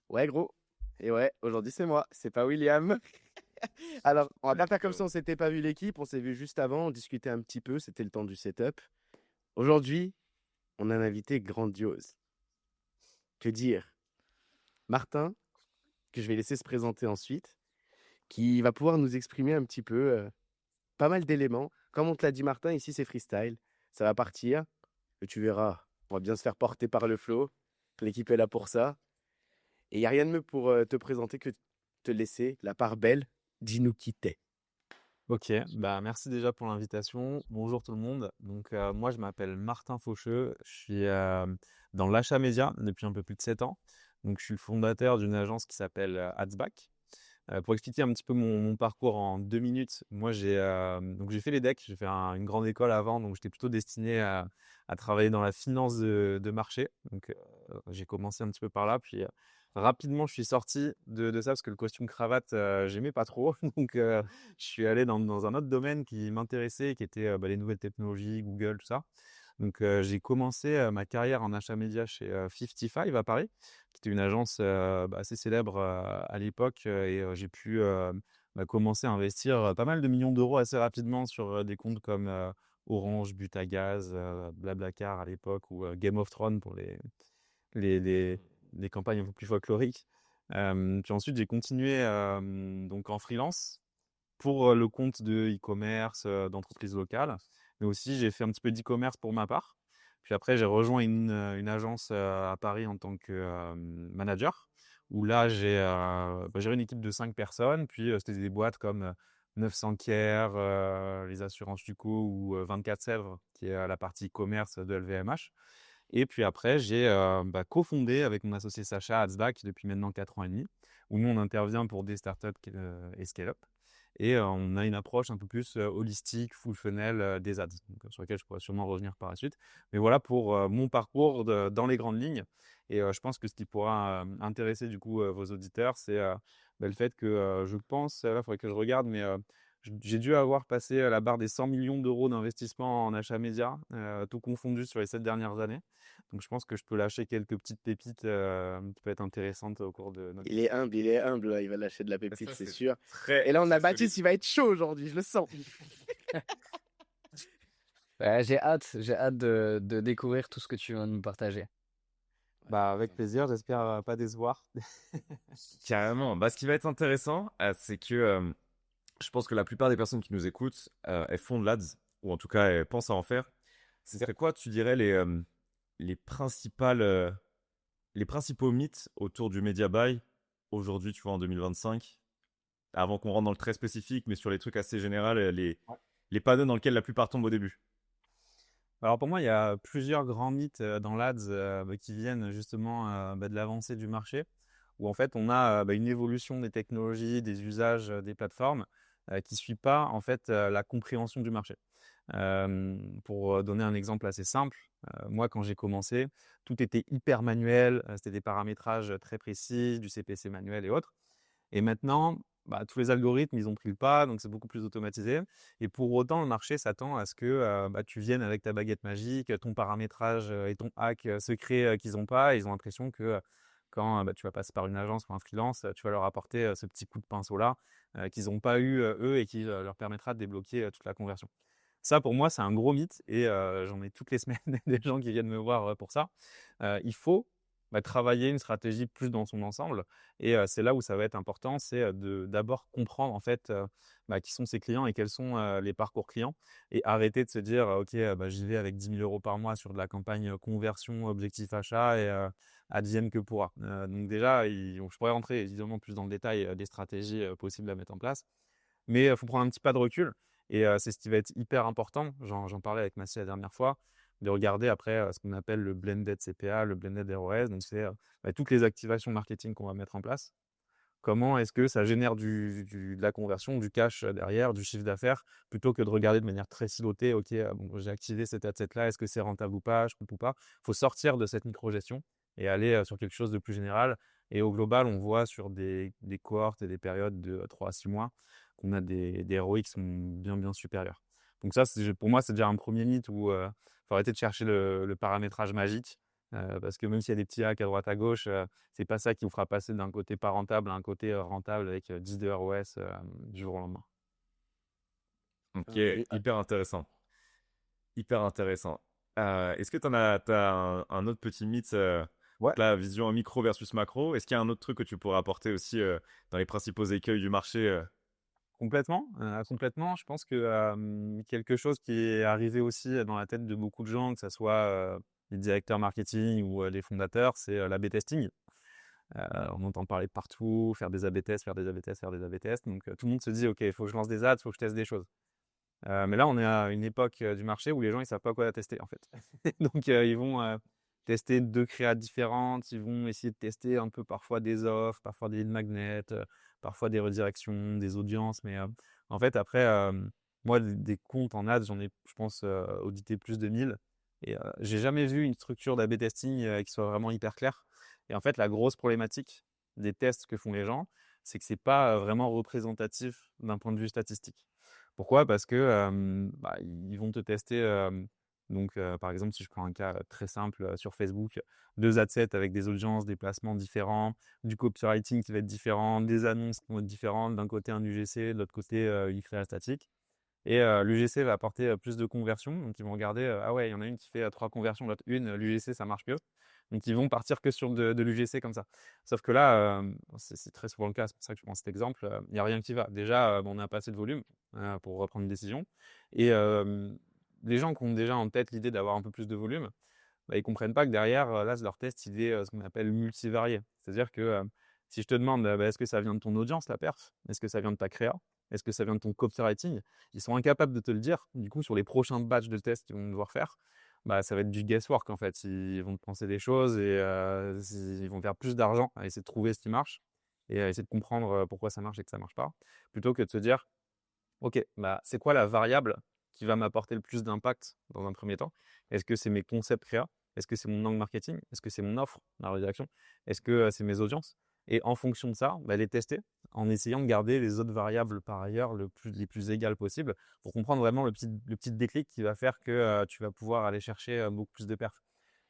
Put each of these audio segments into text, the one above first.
Ouais, gros. Et ouais, aujourd'hui, c'est moi, c'est pas William. Alors, on va pas Let's faire comme si go. on s'était pas vu l'équipe, on s'est vu juste avant, on discutait un petit peu, c'était le temps du setup. Aujourd'hui, on a un invité grandiose. Que dire? Martin, que je vais laisser se présenter ensuite, qui va pouvoir nous exprimer un petit peu pas mal d'éléments. Comme on te l'a dit, Martin, ici c'est freestyle. Ça va partir, et tu verras. On va bien se faire porter par le flow. L'équipe est là pour ça. Et il n'y a rien de mieux pour te présenter que te laisser la part belle. Dis-nous qui t'es. Ok, bah merci déjà pour l'invitation. Bonjour tout le monde. Donc moi je m'appelle Martin Faucheux, je suis dans l'achat média depuis un peu plus de 7 ans. Donc je suis le fondateur d'une agence qui s'appelle Adsback. Pour expliquer un petit peu mon parcours en 2 minutes, moi j'ai fait les decks, j'ai fait une grande école avant, donc j'étais plutôt destiné à travailler dans la finance de marché. Donc j'ai commencé un petit peu par là, puis rapidement je suis sorti de ça parce que le costume cravate j'aimais pas trop. Donc je suis allé dans un autre domaine qui m'intéressait, qui était les nouvelles technologies, Google, tout ça. Donc j'ai commencé ma carrière en achat média chez 55 à Paris, qui était une agence assez célèbre à l'époque, et j'ai pu commencer à investir pas mal de millions d'euros assez rapidement sur des comptes comme Orange, Butagaz, Blablacar à l'époque, ou Game of Thrones pour les, les, les campagnes un peu plus folkloriques. Puis ensuite j'ai continué donc en freelance pour le compte de e-commerce, d'entreprises locales, mais aussi j'ai fait un petit peu d'e-commerce pour ma part. Puis après, j'ai rejoint une agence à Paris en tant que manager, où là, j'ai géré une équipe de 5 personnes. Puis c'était des boîtes comme 900 Care, les assurances Tuco, ou 24 Sèvres, qui est la partie e-commerce de LVMH. Et puis après, j'ai cofondé avec mon associé Sacha Adsback depuis maintenant 4 ans et demi, où nous, on intervient pour des startups et scale-up. Et on a une approche un peu plus holistique, full funnel des ads, donc, sur lequel je pourrais sûrement revenir par la suite. Mais voilà pour mon parcours dans les grandes lignes. Et je pense que ce qui pourra intéresser du coup vos auditeurs, c'est le fait que je pense, là, il faudrait que je regarde, mais j'ai dû avoir passé la barre des 100 millions d'euros d'investissement en achat média, tout confondu sur les 7 dernières années. Donc je pense que je peux lâcher quelques petites pépites qui peuvent être intéressantes au cours de notre discussion. Il est humble, là, il va lâcher de la Et pépite, ça, c'est c'est sûr. Et très, là, on a très Baptiste, solide. il va être chaud aujourd'hui, je le sens. Ouais, j'ai hâte de découvrir tout ce que tu vas nous partager. Ouais, Bah, très avec plaisir, important. j'espère pas décevoir. Carrément. Bah, ce qui va être intéressant, c'est que je pense que la plupart des personnes qui nous écoutent, elles font de l'ADS, ou en tout cas, elles pensent à en faire. Ce serait quoi, tu dirais, les principales, les principaux mythes autour du media buy aujourd'hui, tu vois, en 2025, avant qu'on rentre dans le très spécifique, mais sur les trucs assez généraux, les panneaux dans lesquels la plupart tombent au début. Alors pour moi, il y a plusieurs grands mythes dans l'ADS qui viennent justement de l'avancée du marché, où en fait on a une évolution des technologies, des usages, des plateformes qui ne suit pas en fait la compréhension du marché. Pour donner un exemple assez simple, moi quand j'ai commencé, tout était hyper manuel, c'était des paramétrages très précis, du CPC manuel et autres. Et maintenant, tous les algorithmes, ils ont pris le pas, donc c'est beaucoup plus automatisé. Et pour autant, le marché s'attend à ce que tu viennes avec ta baguette magique, ton paramétrage et ton hack secret qu'ils n'ont pas. Ils ont l'impression que quand tu vas passer par une agence ou un freelance, tu vas leur apporter ce petit coup de pinceau-là qu'ils n'ont pas eu eux, et qui leur permettra de débloquer toute la conversion. Ça, pour moi, c'est un gros mythe, et j'en ai toutes les semaines des gens qui viennent me voir pour ça. Il faut travailler une stratégie plus dans son ensemble, et c'est là où ça va être important, c'est de d'abord comprendre en fait qui sont ses clients et quels sont les parcours clients, et arrêter de se dire ok, j'y vais avec 10 000 € par mois sur de la campagne conversion, objectif achat, et advienne que pourra. Donc déjà, je pourrais rentrer évidemment plus dans le détail des stratégies possibles à mettre en place, mais il faut prendre un petit pas de recul, et c'est ce qui va être hyper important. J'en parlais avec Massy la dernière fois, de regarder après ce qu'on appelle le blended CPA, le blended ROS. Donc c'est toutes les activations marketing qu'on va mettre en place. Comment est-ce que ça génère de la conversion, du cash derrière, du chiffre d'affaires, plutôt que de regarder de manière très silotée, ok, bon, j'ai activé cet asset-là, est-ce que c'est rentable ou pas, je coupe ou pas. Il faut sortir de cette micro-gestion et aller sur quelque chose de plus général. Et au global, on voit sur des cohortes et des périodes de 3 à 6 mois qu'on a des ROI qui sont bien, bien supérieurs. Donc ça, pour moi, c'est déjà un premier mythe où il faut arrêter de chercher le paramétrage magique. Parce que même s'il y a des petits hacks à droite à gauche, c'est pas ça qui vous fera passer d'un côté pas rentable à un côté rentable avec 10 de ROS du jour au lendemain. Ok, Ok. hyper intéressant. Hyper intéressant. Est-ce que t'as un autre petit mythe Ouais. donc la vision micro versus macro. Est-ce qu'il y a un autre truc que tu pourrais apporter aussi dans les principaux écueils du marché Complètement, complètement. Je pense que, quelque chose qui est arrivé aussi dans la tête de beaucoup de gens, que ça soit, les directeurs marketing ou, les fondateurs, c'est, l'A/B testing. On entend parler partout, faire des A/B tests, faire des A/B tests, faire des A/B tests. Donc, tout le monde se dit: «OK, il faut que je lance des ads, il faut que je teste des choses». Mais là, on est à une époque, du marché où les gens, ils savent pas quoi tester, en fait. Donc, ils vont, tester 2 créas différentes. Ils vont essayer de tester un peu parfois des offres, parfois des lead magnets, parfois des redirections, des audiences. Mais, en fait, après, moi, des comptes en ads, j'en ai, je pense, audité plus de 1000 et j'ai jamais vu une structure d'A/B testing, qui soit vraiment hyper claire. Et en fait, la grosse problématique des tests que font les gens, c'est que c'est pas, vraiment représentatif d'un point de vue statistique. Pourquoi? Parce que, ils vont te tester, donc, par exemple, si je prends un cas très simple sur Facebook, 2 ad sets avec des audiences, des placements différents, du copywriting qui va être différent, des annonces qui vont être différentes. D'un côté, un UGC, de l'autre côté, une créa statique. Et l'UGC va apporter plus de conversions. Donc, ils vont regarder, ah ouais, il y en a une qui fait 3 conversions, l'autre une, l'UGC, ça marche mieux. Donc, ils vont partir que sur de l'UGC comme ça. Sauf que là, c'est très souvent le cas, c'est pour ça que je prends cet exemple, il n'y a rien qui va. Déjà, on n'a pas assez de volume pour reprendre une décision. Et les gens qui ont déjà en tête l'idée d'avoir un peu plus de volume, bah, ils comprennent pas que derrière, là, leur test, il est ce qu'on appelle multivarié. C'est-à-dire que si je te demande, est-ce que ça vient de ton audience, la perf? Est-ce que ça vient de ta créa? Est-ce que ça vient de ton copywriting? Ils sont incapables de te le dire. Du coup, sur les prochains batchs de tests qu'ils vont devoir faire, bah, ça va être du guesswork en fait. Ils vont te penser des choses et ils vont faire plus d'argent à essayer de trouver ce qui marche et à essayer de comprendre pourquoi ça marche et que ça marche pas, plutôt que de se dire, OK, bah, c'est quoi la variable qui va m'apporter le plus d'impact dans un premier temps? Est-ce que c'est mes concepts créa? Est-ce que c'est mon angle marketing? Est-ce que c'est mon offre, ma rédaction? Est-ce que c'est mes audiences? Et en fonction de ça, bah, les tester en essayant de garder les autres variables par ailleurs les plus égales possibles pour comprendre vraiment le petit déclic qui va faire que tu vas pouvoir aller chercher beaucoup plus de perfs.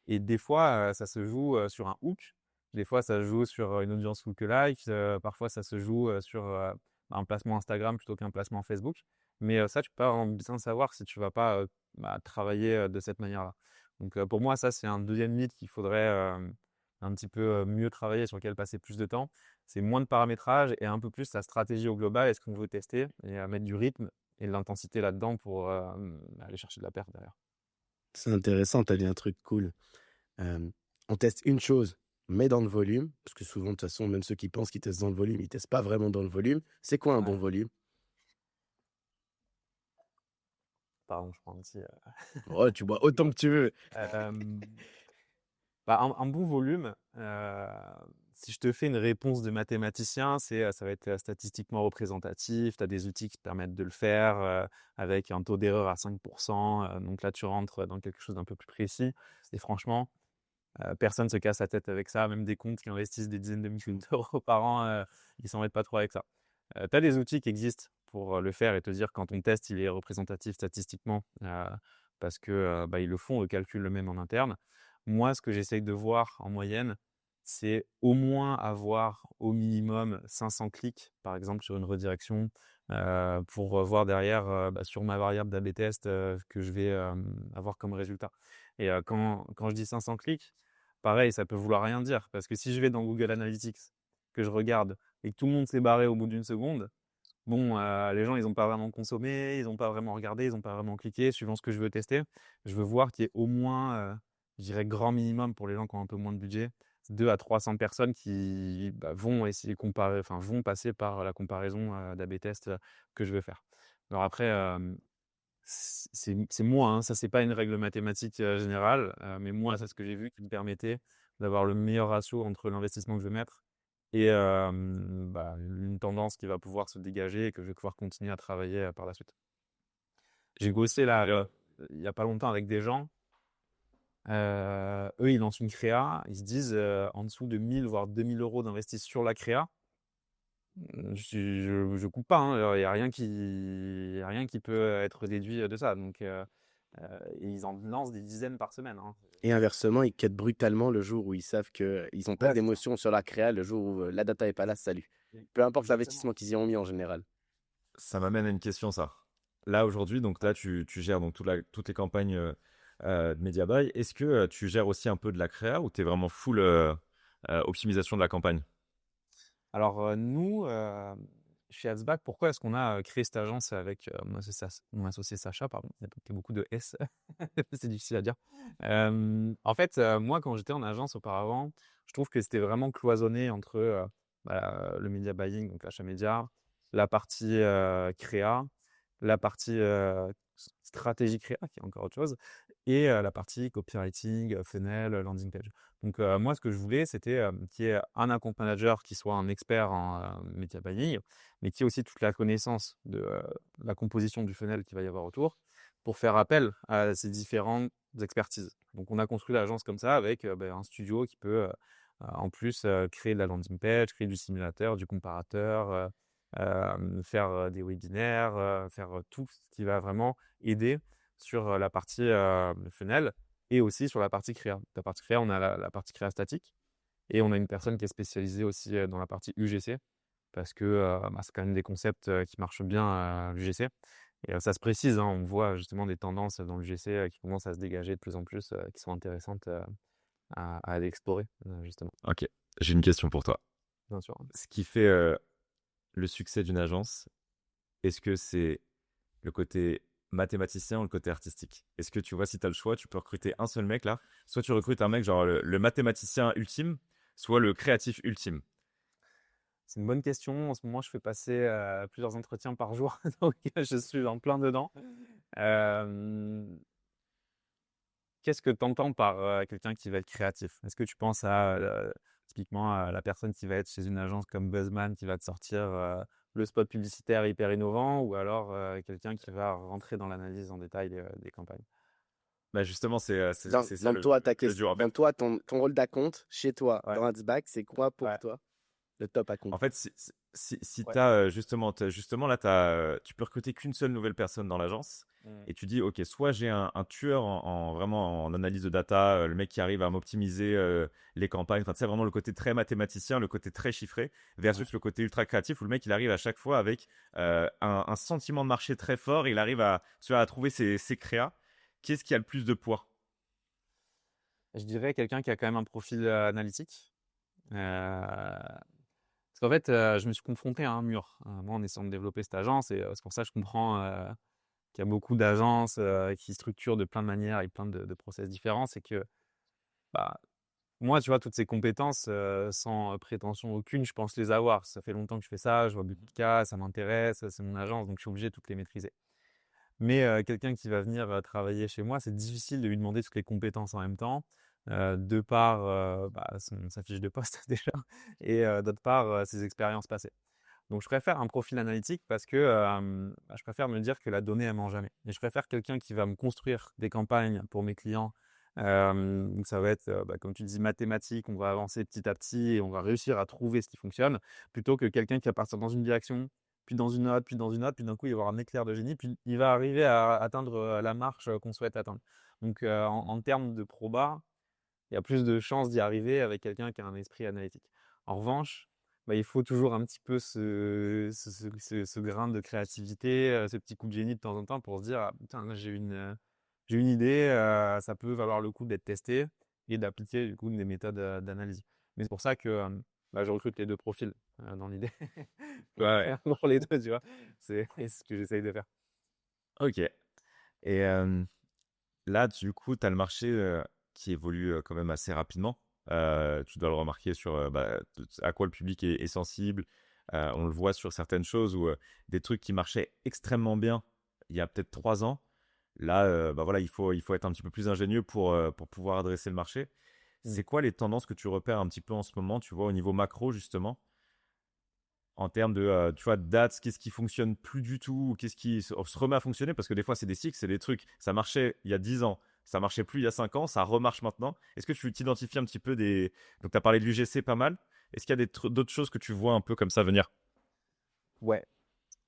Et des fois, ça se joue sur un hook. Des fois, ça se joue sur une audience lookalike. Parfois, ça se joue sur un placement Instagram plutôt qu'un placement Facebook. Mais ça, tu peux pas vraiment bien savoir si tu vas pas travailler de cette manière-là. Donc, pour moi, ça, c'est un deuxième mythe qu'il faudrait un petit peu mieux travailler, sur lequel passer plus de temps. C'est moins de paramétrage et un peu plus la stratégie au global. Est-ce qu'on veut tester et mettre du rythme et de l'intensité là-dedans pour aller chercher de la perte derrière. C'est intéressant, tu as dit un truc cool. On teste une chose, mais dans le volume, parce que souvent, de toute façon, même ceux qui pensent qu'ils testent dans le volume, ils testent pas vraiment dans le volume. C'est quoi un bon Ouais. volume? Pardon, je prends un petit. Oh, tu bois autant que tu veux. Hem, Bah, un bon volume, si je te fais une réponse de mathématicien, ça va être, statistiquement représentatif. Tu as des outils qui te permettent de le faire, avec un taux d'erreur à 5 donc là, tu rentres dans quelque chose d'un peu plus précis et franchement, personne se casse la tête avec ça. Même des comptes qui investissent des dizaines de millions d'euros par an, ils s'embêtent pas trop avec ça. Tu as des outils qui existent pour, le faire et te dire quand ton test, il est représentatif statistiquement, parce que, ils le font, eux calculent le même en interne. Moi, ce que j'essaye de voir en moyenne, c'est au moins avoir au minimum 500 clics, par exemple sur une redirection, pour, voir derrière, sur ma variable d'A/B test, que je vais, avoir comme résultat. Et quand je dis 500 clics, pareil, ça peut vouloir rien dire parce que si je vais dans Google Analytics, que je regarde et que tout le monde s'est barré au bout d'une seconde, bon, les gens, ils n'ont pas vraiment consommé, ils n'ont pas vraiment regardé, ils n'ont pas vraiment cliqué suivant ce que je veux tester. Je veux voir qu'il y ait au moins, je dirais grand minimum pour les gens qui ont un peu moins de budget, 200 à 300 personnes qui, vont essayer de comparer, enfin, vont passer par la comparaison, d'A/B test, que je veux faire. Alors après, c'est moi, hein, ça c'est pas une règle mathématique, générale, mais moi, c'est ce que j'ai vu qui me permettait d'avoir le meilleur ratio entre l'investissement que je vais mettre et une tendance qui va pouvoir se dégager et que je vais pouvoir continuer à travailler, par la suite. J'ai bossé là, il y a pas longtemps avec des gens, eux, ils lancent une créa, ils se disent, en dessous de 1 000 voire 2 000 € d'investis sur la créa, je coupe pas, hein, il y a rien qui peut être déduit, de ça donc Et ils en lancent des dizaines par semaine, hein. Et inversement, ils quittent brutalement le jour où ils savent qu'ils n'ont pas Ouais, c'est ça. d'émotion sur la créa, le jour où la data est pas là, salut. Peu importe Exactement. l'investissement qu'ils y ont mis en général. Ça m'amène à une question, ça. Là, aujourd'hui, donc là, tu gères donc toutes les campagnes de Media Buy. Est-ce que tu gères aussi un peu de la créa ou tu es vraiment full optimisation de la campagne? Alors, nous, chez Adsback, pourquoi est-ce qu'on a créé cette agence avec mon associé Sacha, pardon, il y a beaucoup de S, c'est difficile à dire. En fait, moi, quand j'étais en agence auparavant, je trouve que c'était vraiment cloisonné entre le media buying, donc l'achat média, la partie créa, la partie stratégie créa, qui est encore autre chose, et la partie copywriting, funnel, landing page. Donc, moi, ce que je voulais, c'était qu'il y ait un account manager qui soit un expert en media buying, mais qui ait aussi toute la connaissance de la composition du funnel qu'il va y avoir autour pour faire appel à ces différentes expertises. Donc, on a construit l'agence comme ça avec un studio qui peut en plus créer de la landing page, créer du simulateur, du comparateur, faire des webinaires, faire tout ce qui va vraiment aider sur la partie funnel et aussi sur la partie créa. La partie créa, on a la partie créa statique et on a une personne qui est spécialisée aussi dans la partie UGC parce que c'est quand même des concepts qui marchent bien à l'UGC. Et ça se précise, hein, on voit justement des tendances dans l'UGC qui commencent à se dégager de plus en plus, qui sont intéressantes à aller explorer, justement. Ok, j'ai une question pour toi. Bien sûr. Ce qui fait le succès d'une agence, est-ce que c'est le côté mathématicien ou le côté artistique? Est-ce que tu vois, si tu as le choix, tu peux recruter un seul mec là, soit tu recrutes un mec genre le mathématicien ultime, soit le créatif ultime. C'est une bonne question. En ce moment, je fais passer plusieurs entretiens par jour, donc je suis en plein dedans. Qu'est-ce que tu entends par quelqu'un qui va être créatif? Est-ce que tu penses à typiquement à la personne qui va être chez une agence comme Buzzman qui va te sortir le spot publicitaire hyper innovant ou alors quelqu'un qui va rentrer dans l'analyse en détail des campagnes? Bah justement, c'est ça Donne-toi ta le question. dur. En fait, Donne-toi ton rôle d'account chez toi Ouais, dans Adsback, c'est quoi pour ouais, toi le top account? En fait, si ouais. tu as justement là, tu peux recruter qu'une seule nouvelle personne dans l'agence Mm. et tu dis, OK, soit j'ai un tueur vraiment en analyse de data, le mec qui arrive à m'optimiser les campagnes, enfin, tu sais, vraiment le côté très mathématicien, le côté très chiffré, Ouais. versus le côté ultra créatif où le mec, il arrive à chaque fois avec un sentiment de marché très fort, il arrive tu vois, à trouver ses créas. Qu'est-ce qui a le plus de poids? Je dirais quelqu'un qui a quand même un profil analytique. Parce qu'en fait, je me suis confronté à un mur, moi, en essayant de développer cette agence et c'est pour ça que je comprends qu'il y a beaucoup d'agences qui structurent de plein de manières et plein de process différents. C'est que, bah, moi, tu vois, toutes ces compétences, sans prétention aucune, je pense les avoir. Ça fait longtemps que je fais ça, je vois beaucoup de cas, ça m'intéresse, c'est mon agence, donc je suis obligé de toutes les maîtriser. Mais quelqu'un qui va venir travailler chez moi, c'est difficile de lui demander toutes les compétences en même temps, de par sa fiche de poste déjà, et d'autre part ses expériences passées. Donc je préfère un profil analytique parce que je préfère me dire que la donnée, elle ment jamais. Et je préfère quelqu'un qui va me construire des campagnes pour mes clients. Donc ça va être, comme tu dis, mathématique, on va avancer petit à petit et on va réussir à trouver ce qui fonctionne, plutôt que quelqu'un qui va partir dans une direction, puis dans une autre, puis dans une autre, puis d'un coup il va avoir un éclair de génie, puis il va arriver à atteindre la marche qu'on souhaite atteindre. Donc en termes de proba, il y a plus de chances d'y arriver avec quelqu'un qui a un esprit analytique. En revanche, il faut toujours un petit peu ce grain de créativité, ce petit coup de génie de temps en temps pour se dire: «Ah putain, là j'ai une idée, ça peut valoir le coup d'être testé» et d'appliquer du coup des méthodes, d'analyse. Mais c'est pour ça que, je recrute les 2 profils, dans l'idée Ouais, ouais. pour les 2, tu vois? C'est ce que j'essaye de faire. OK. Et là, du coup, tu as le marché qui évolue quand même assez rapidement. Tu dois le remarquer sur à quoi le public est sensible. On le voit sur certaines choses où des trucs qui marchaient extrêmement bien il y a peut-être 3 ans. Là, voilà, il faut être un petit peu plus ingénieux pour pouvoir adresser le marché. Mmh. C'est quoi les tendances que tu repères un petit peu en ce moment, tu vois, au niveau macro, justement, en termes de, tu vois, dates, qu'est-ce qui fonctionne plus du tout, ou qu'est-ce qui se remet à fonctionner, parce que des fois, c'est des cycles, c'est des trucs, ça marchait il y a 10 ans, ça marchait plus il y a 5 ans, ça remarche maintenant. Est-ce que tu t'identifies un petit peu des... Donc, tu as parlé de l'UGC pas mal. Est-ce qu'il y a d'autres choses que tu vois un peu comme ça venir? Ouais.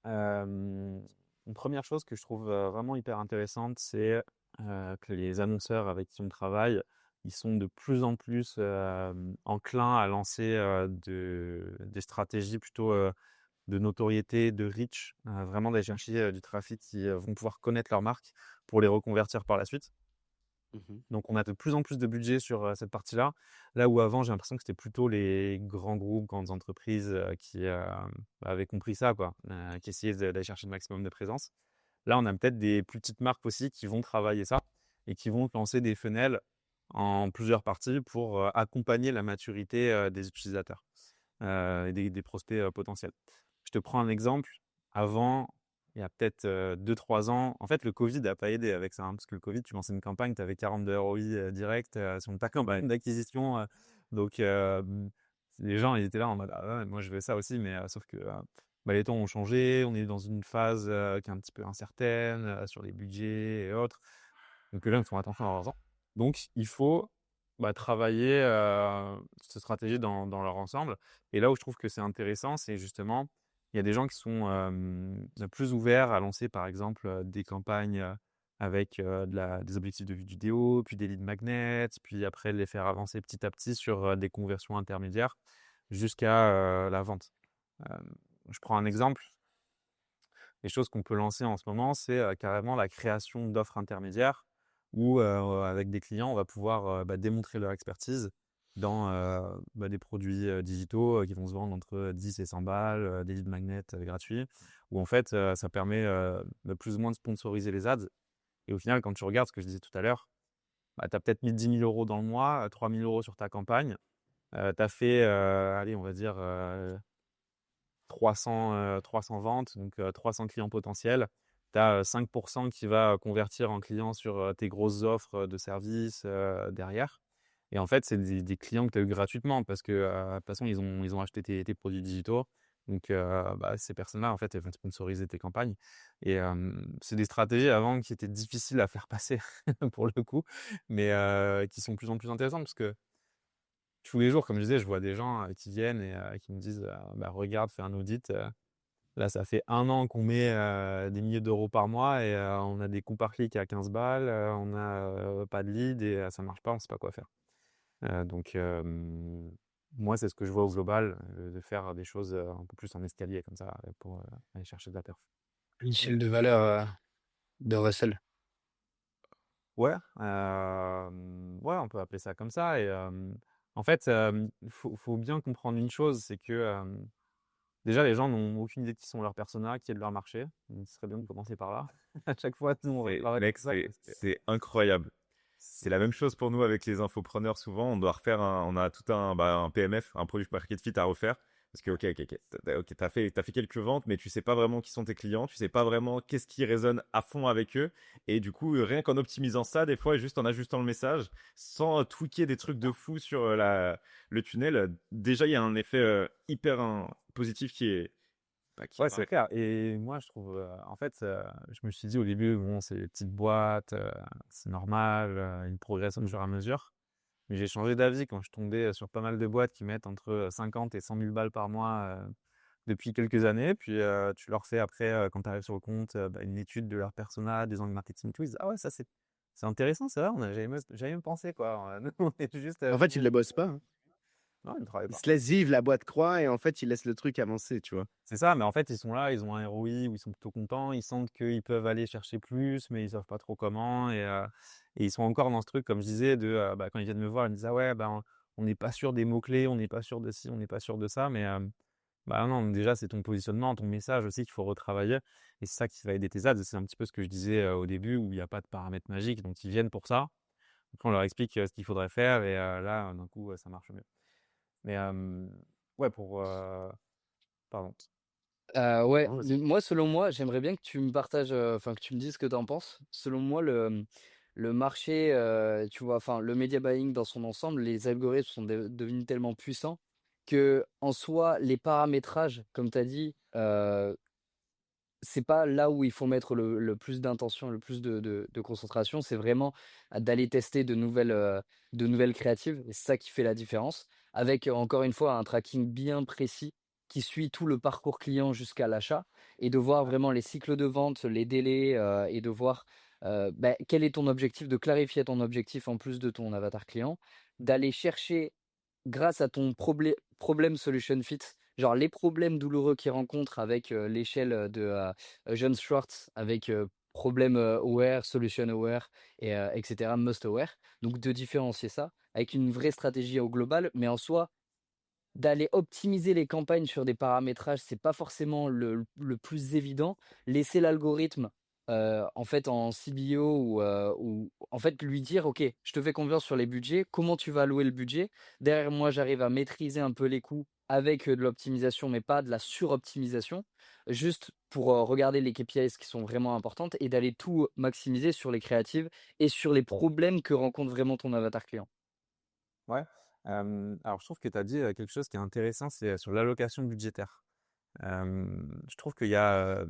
Une première chose que je trouve vraiment hyper intéressante, c'est que les annonceurs avec qui on travaille, ils sont de plus en plus enclins à lancer des stratégies plutôt de notoriété, de reach, vraiment d'aller chercher du trafic qui vont pouvoir connaître leur marque pour les reconvertir par la suite. Mhm. Donc, on a de plus en plus de budget sur cette partie-là. Là où avant, j'ai l'impression que c'était plutôt les grands groupes, grandes entreprises qui avaient compris ça, quoi, qui essayaient d'aller chercher le maximum de présence. Là, on a peut-être des plus petites marques aussi qui vont travailler ça et qui vont lancer des funnels en plusieurs parties pour accompagner la maturité des utilisateurs et des prospects potentiels. Je te prends un exemple. Avant, il y a peut-être 2-3 ans, en fait, le Covid n'a pas aidé avec ça, hein, parce que le Covid, tu lançais une campagne, tu avais 40 de ROI direct sur ta campagne d'acquisition. Donc, les gens, ils étaient là en mode, ah ouais, moi, je veux ça aussi, mais sauf que bah, les temps ont changé, on est dans une phase qui est un petit peu incertaine sur les budgets et autres. Donc, les gens font attention à leur argent. Donc, il faut travailler cette stratégie dans leur ensemble. Et là où je trouve que c'est intéressant, c'est justement, il y a des gens qui sont plus ouverts à lancer, par exemple, des campagnes avec des objectifs de vue vidéo, puis des lead magnets, puis après les faire avancer petit à petit sur des conversions intermédiaires jusqu'à la vente. Euh, je prends un exemple. Les choses qu'on peut lancer en ce moment, c'est carrément la création d'offres intermédiaires où, avec des clients, on va pouvoir démontrer leur expertise dans des produits digitaux qui vont se vendre entre 10 et 100 balles, des lead magnets gratuits, où en fait, ça permet de plus ou moins de sponsoriser les ads. Et au final, quand tu regardes ce que je disais tout à l'heure, tu as peut-être mis 10 000 euros dans le mois, 3 000 euros sur ta campagne. Tu as fait, allez, on va dire 300 ventes, donc 300 clients potentiels. Tu as 5% qui va convertir en clients sur tes grosses offres de services derrière. Et en fait, c'est des clients que tu as eu gratuitement parce que de toute façon, ils ont acheté tes produits digitaux. Donc, ces personnes-là, en fait, elles vont sponsoriser tes campagnes. Et c'est des stratégies avant qui étaient difficiles à faire passer pour le coup, mais qui sont de plus en plus intéressantes parce que tous les jours, comme je disais, je vois des gens qui viennent et qui me disent regarde, fais un audit. Là, ça fait 1 an qu'on met des milliers d'euros par mois et on a des coûts par clic à 15 balles, on n'a pas de lead et ça marche pas, on sait pas quoi faire. Donc, moi, c'est ce que je vois au global, de faire des choses un peu plus en escalier comme ça pour aller chercher de la perf. Une chaîne de valeur de Russell. Ouais, ouais, on peut appeler ça comme ça. Et en fait, faut bien comprendre une chose, c'est que déjà, les gens n'ont aucune idée de qui sont leurs personas, qui est de leur marché. Donc, ce serait bien de commencer par là. À chaque fois, nous, on parle de Mec, ça. c'est incroyable. C'est la même chose pour nous avec les infopreneurs. Souvent, on doit refaire on a tout un PMF, un produit market fit à refaire. Parce que, ok, t'as fait quelques ventes, mais tu sais pas vraiment qui sont tes clients, tu sais pas vraiment qu'est-ce qui résonne à fond avec eux. Et du coup, rien qu'en optimisant ça, des fois, et juste en ajustant le message, sans tweaker des trucs de fou sur le tunnel, déjà, il y a un effet hyper positif qui est, qui Ouais, apparaît. c'est clair. Et moi, je trouve, en fait, je me suis dit au début, bon, c'est des petites boîtes, c'est normal, ils progressent au fur et à mesure. Mais j'ai changé d'avis quand je tombais sur pas mal de boîtes qui mettent entre 50 et 100 000 balles par mois depuis quelques années. Puis tu leur fais après, quand tu arrives sur le compte, une étude de leur persona, des angles marketing, tout. Ils disent, ah ouais, ça c'est intéressant, c'est vrai, on n'a jamais même pensé, quoi. Nous, on est juste. En fait, ils le bossent pas, hein. Non, ils ne travaillent Ils pas. se laissent vivre, la boîte croît et en fait, ils laissent le truc avancer, tu vois. C'est ça, mais en fait, ils sont là, ils ont un ROI où ils sont plutôt contents, ils sentent qu'ils peuvent aller chercher plus, mais ils savent pas trop comment. Et ils sont encore dans ce truc, comme je disais, quand ils viennent me voir, ils me disent, ah ouais, on n'est pas sûr des mots-clés, on n'est pas sûr de ci, on n'est pas sûr de ça, mais non, déjà, c'est ton positionnement, ton message aussi qu'il faut retravailler. Et c'est ça qui va aider tes ads. C'est un petit peu ce que je disais au début, où il n'y a pas de paramètres magiques, donc ils viennent pour ça. Après, on leur explique ce qu'il faudrait faire, et là, d'un coup, ça marche mieux. Mais ouais, pardon. Ouais, Non, mais moi, selon moi, j'aimerais bien que tu me partages, enfin que tu me dises ce que tu en penses. Selon moi, le marché, tu vois, enfin le media buying dans son ensemble, les algorithmes sont devenus tellement puissants que en soi, les paramétrages, comme tu as dit, c'est pas là où il faut mettre le plus d'intention, le plus de concentration. C'est vraiment d'aller tester de nouvelles créatives. Et c'est ça qui fait la différence. Avec, encore une fois, un tracking bien précis qui suit tout le parcours client jusqu'à l'achat et de voir vraiment les cycles de vente, les délais et de voir quel est ton objectif, de clarifier ton objectif en plus de ton avatar client, d'aller chercher grâce à ton problème solution fit, genre les problèmes douloureux qu'ils rencontrent avec l'échelle de John Schwartz, avec problème aware, solution aware, etc., must aware. Donc de différencier ça avec une vraie stratégie au global, mais en soi, d'aller optimiser les campagnes sur des paramétrages, c'est pas forcément le plus évident. Laisser l'algorithme, en fait, en CBO ou en fait, lui dire: «OK, je te fais confiance sur les budgets, comment tu vas allouer le budget?» Derrière moi, j'arrive à maîtriser un peu les coûts avec, de l'optimisation, mais pas de la suroptimisation. Juste pour, regarder les KPIs qui sont vraiment importantes et d'aller tout maximiser sur les créatives et sur les problèmes que rencontre vraiment ton avatar client. Ouais. Alors je trouve que tu as dit, quelque chose qui est intéressant, c'est, sur l'allocation budgétaire. Je trouve qu'il y a,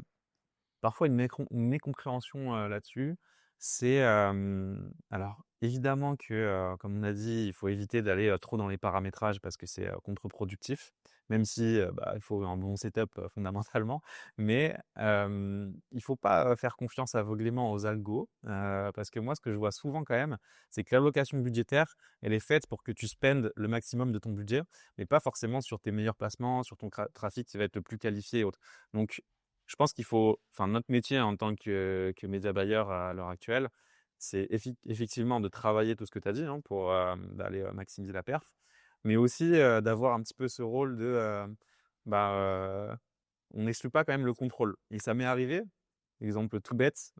parfois une mécompréhension, là-dessus. C'est, alors évidemment que, comme on a dit, il faut éviter d'aller, trop dans les paramétrages parce que c'est, contre-productif, même si, il faut un bon setup, fondamentalement. Mais, il faut pas, faire confiance aveuglément aux algos, parce que moi, ce que je vois souvent quand même, c'est que l'allocation budgétaire, elle est faite pour que tu spendes le maximum de ton budget, mais pas forcément sur tes meilleurs placements, sur ton trafic qui va être le plus qualifié et autres. Donc je pense qu'il faut, enfin, notre métier en tant que média buyer à l'heure actuelle, c'est effectivement de travailler tout ce que tu as dit, hein, pour d'aller maximiser la perf, mais aussi d'avoir un petit peu ce rôle de, bah, on n'exclut pas quand même le contrôle. Et ça m'est arrivé, exemple tout bête,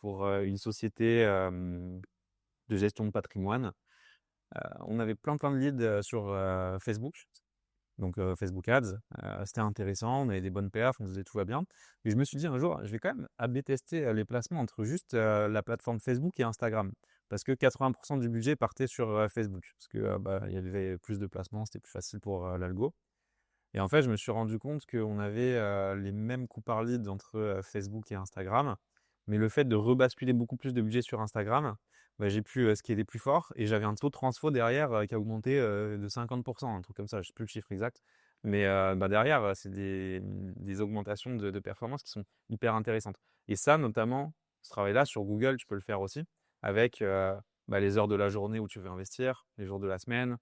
pour une société de gestion de patrimoine. On avait plein de leads sur Facebook. Donc Facebook Ads, c'était intéressant, on avait des bonnes perfs, on se disait tout va bien. Et je me suis dit un jour, je vais quand même A/B tester les placements entre juste la plateforme Facebook et Instagram. Parce que 80% du budget partait sur Facebook. Parce que il y avait plus de placements, c'était plus facile pour l'algo. Et en fait, je me suis rendu compte qu'on avait les mêmes coûts par lead entre Facebook et Instagram. Mais le fait de rebasculer beaucoup plus de budget sur Instagram, j'ai pu scaler plus fort et j'avais un taux de transfo derrière qui a augmenté de 50%, un truc comme ça, je sais plus le chiffre exact. Mais derrière, c'est des augmentations de performance qui sont hyper intéressantes. Et ça, notamment, ce travail-là sur Google, tu peux le faire aussi avec les heures de la journée où tu veux investir, les jours de la semaine.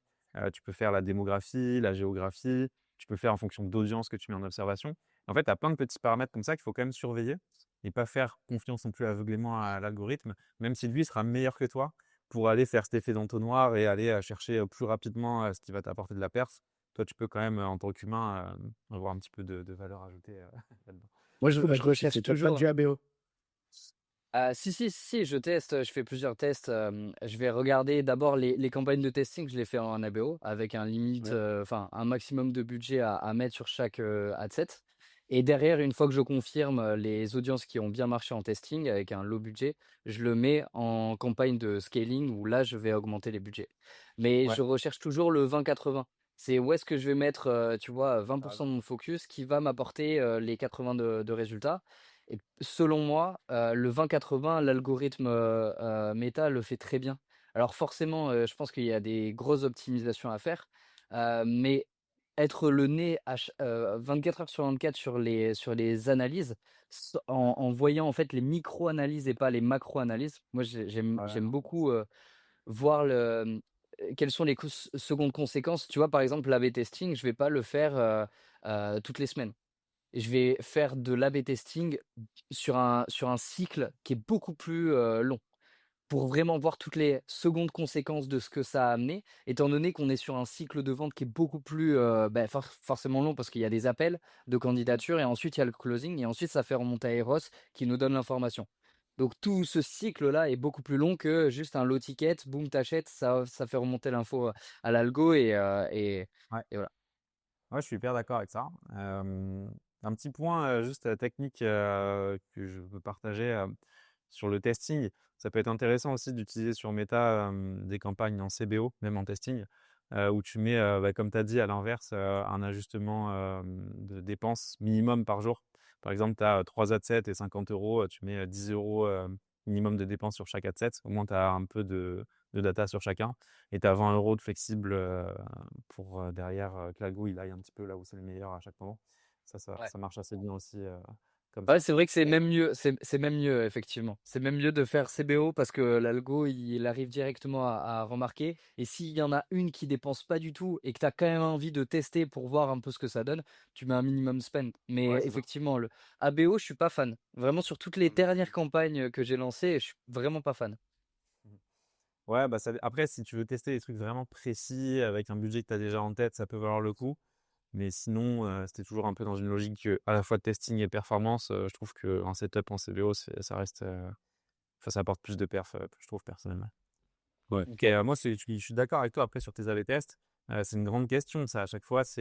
Tu peux faire la démographie, la géographie. Tu peux faire en fonction d'audience que tu mets en observation. En fait, tu as plein de petits paramètres comme ça qu'il faut quand même surveiller et pas faire confiance non plus aveuglément à l'algorithme, même si lui sera meilleur que toi pour aller faire cet effet d'entonnoir et aller chercher plus rapidement ce qui va t'apporter de la perf. Toi, tu peux quand même, en tant qu'humain, avoir un petit peu de valeur ajoutée là-dedans. Moi, Du coup, je Baptiste, tu recherche fais pas toujours. du ABO. Ah, si, je teste, je fais plusieurs tests. Je vais regarder d'abord les campagnes de testing, je les fais en ABO avec un limite, Ouais. enfin un maximum de budget à mettre sur chaque ad set. Et derrière, une fois que je confirme les audiences qui ont bien marché en testing avec un low budget, je le mets en campagne de scaling où là, je vais augmenter les budgets. Mais Ouais, je recherche toujours le 20-80. C'est où est-ce que je vais mettre, tu vois, t'as 20% raison. de mon focus qui va m'apporter les 80 de résultats. Et selon moi, le 20-80, l'algorithme, Meta le fait très bien. Alors forcément, je pense qu'il y a des grosses optimisations à faire, mais être le nez 24 heures sur 24 sur les analyses, en voyant en fait les micro-analyses et pas les macro-analyses. Moi Ouais, j'aime beaucoup, voir quelles sont les secondes conséquences. Tu vois, par exemple, l'A/B testing, je vais pas le faire, toutes les semaines. Je vais faire de l'A/B testing sur un cycle qui est beaucoup plus, long, pour vraiment voir toutes les secondes conséquences de ce que ça a amené, étant donné qu'on est sur un cycle de vente qui est beaucoup plus, forcément long parce qu'il y a des appels de candidature et ensuite il y a le closing et ensuite ça fait remonter à Eros qui nous donne l'information. Donc tout ce cycle-là est beaucoup plus long que juste un low ticket, boum, t'achètes, ça fait remonter l'info, à l'algo ouais. et voilà. Ouais, je suis hyper d'accord avec ça. Un petit point juste technique que je veux partager sur le testing. Ça peut être intéressant aussi d'utiliser sur Meta des campagnes en CBO, même en testing, où tu mets, comme tu as dit, à l'inverse, un ajustement de dépenses minimum par jour. Par exemple, tu as 3 adsets et 50 euros, tu mets 10 euros minimum de dépenses sur chaque adset. Au moins, tu as un peu de data sur chacun. Et tu as 20 euros de flexible pour derrière que l'algo il aille un petit peu là où c'est le meilleur à chaque moment. Ça Ouais. marche assez bien aussi comme Ouais, ça. c'est vrai que c'est même mieux, c'est même mieux, effectivement. C'est même mieux de faire CBO parce que l'algo, il arrive directement à remarquer. Et s'il y en a une qui dépense pas du tout et que tu as quand même envie de tester pour voir un peu ce que ça donne, tu mets un minimum spend. Mais Ouais, c'est ça. effectivement, le ABO, je suis pas fan. Vraiment, sur toutes les dernières campagnes que j'ai lancées, je suis vraiment pas fan. Mmh. Ouais, bah, après, si tu veux tester des trucs vraiment précis avec un budget que tu as déjà en tête, ça peut valoir le coup. Mais sinon, c'était toujours un peu dans une logique à la fois de testing et performance. Je trouve qu'un setup en CBO, ça reste, enfin, ça apporte plus de perf, je trouve personnellement. Ouais. Ok, moi, je suis d'accord avec toi après sur tes A/B tests. C'est une grande question, ça, à chaque fois. Tu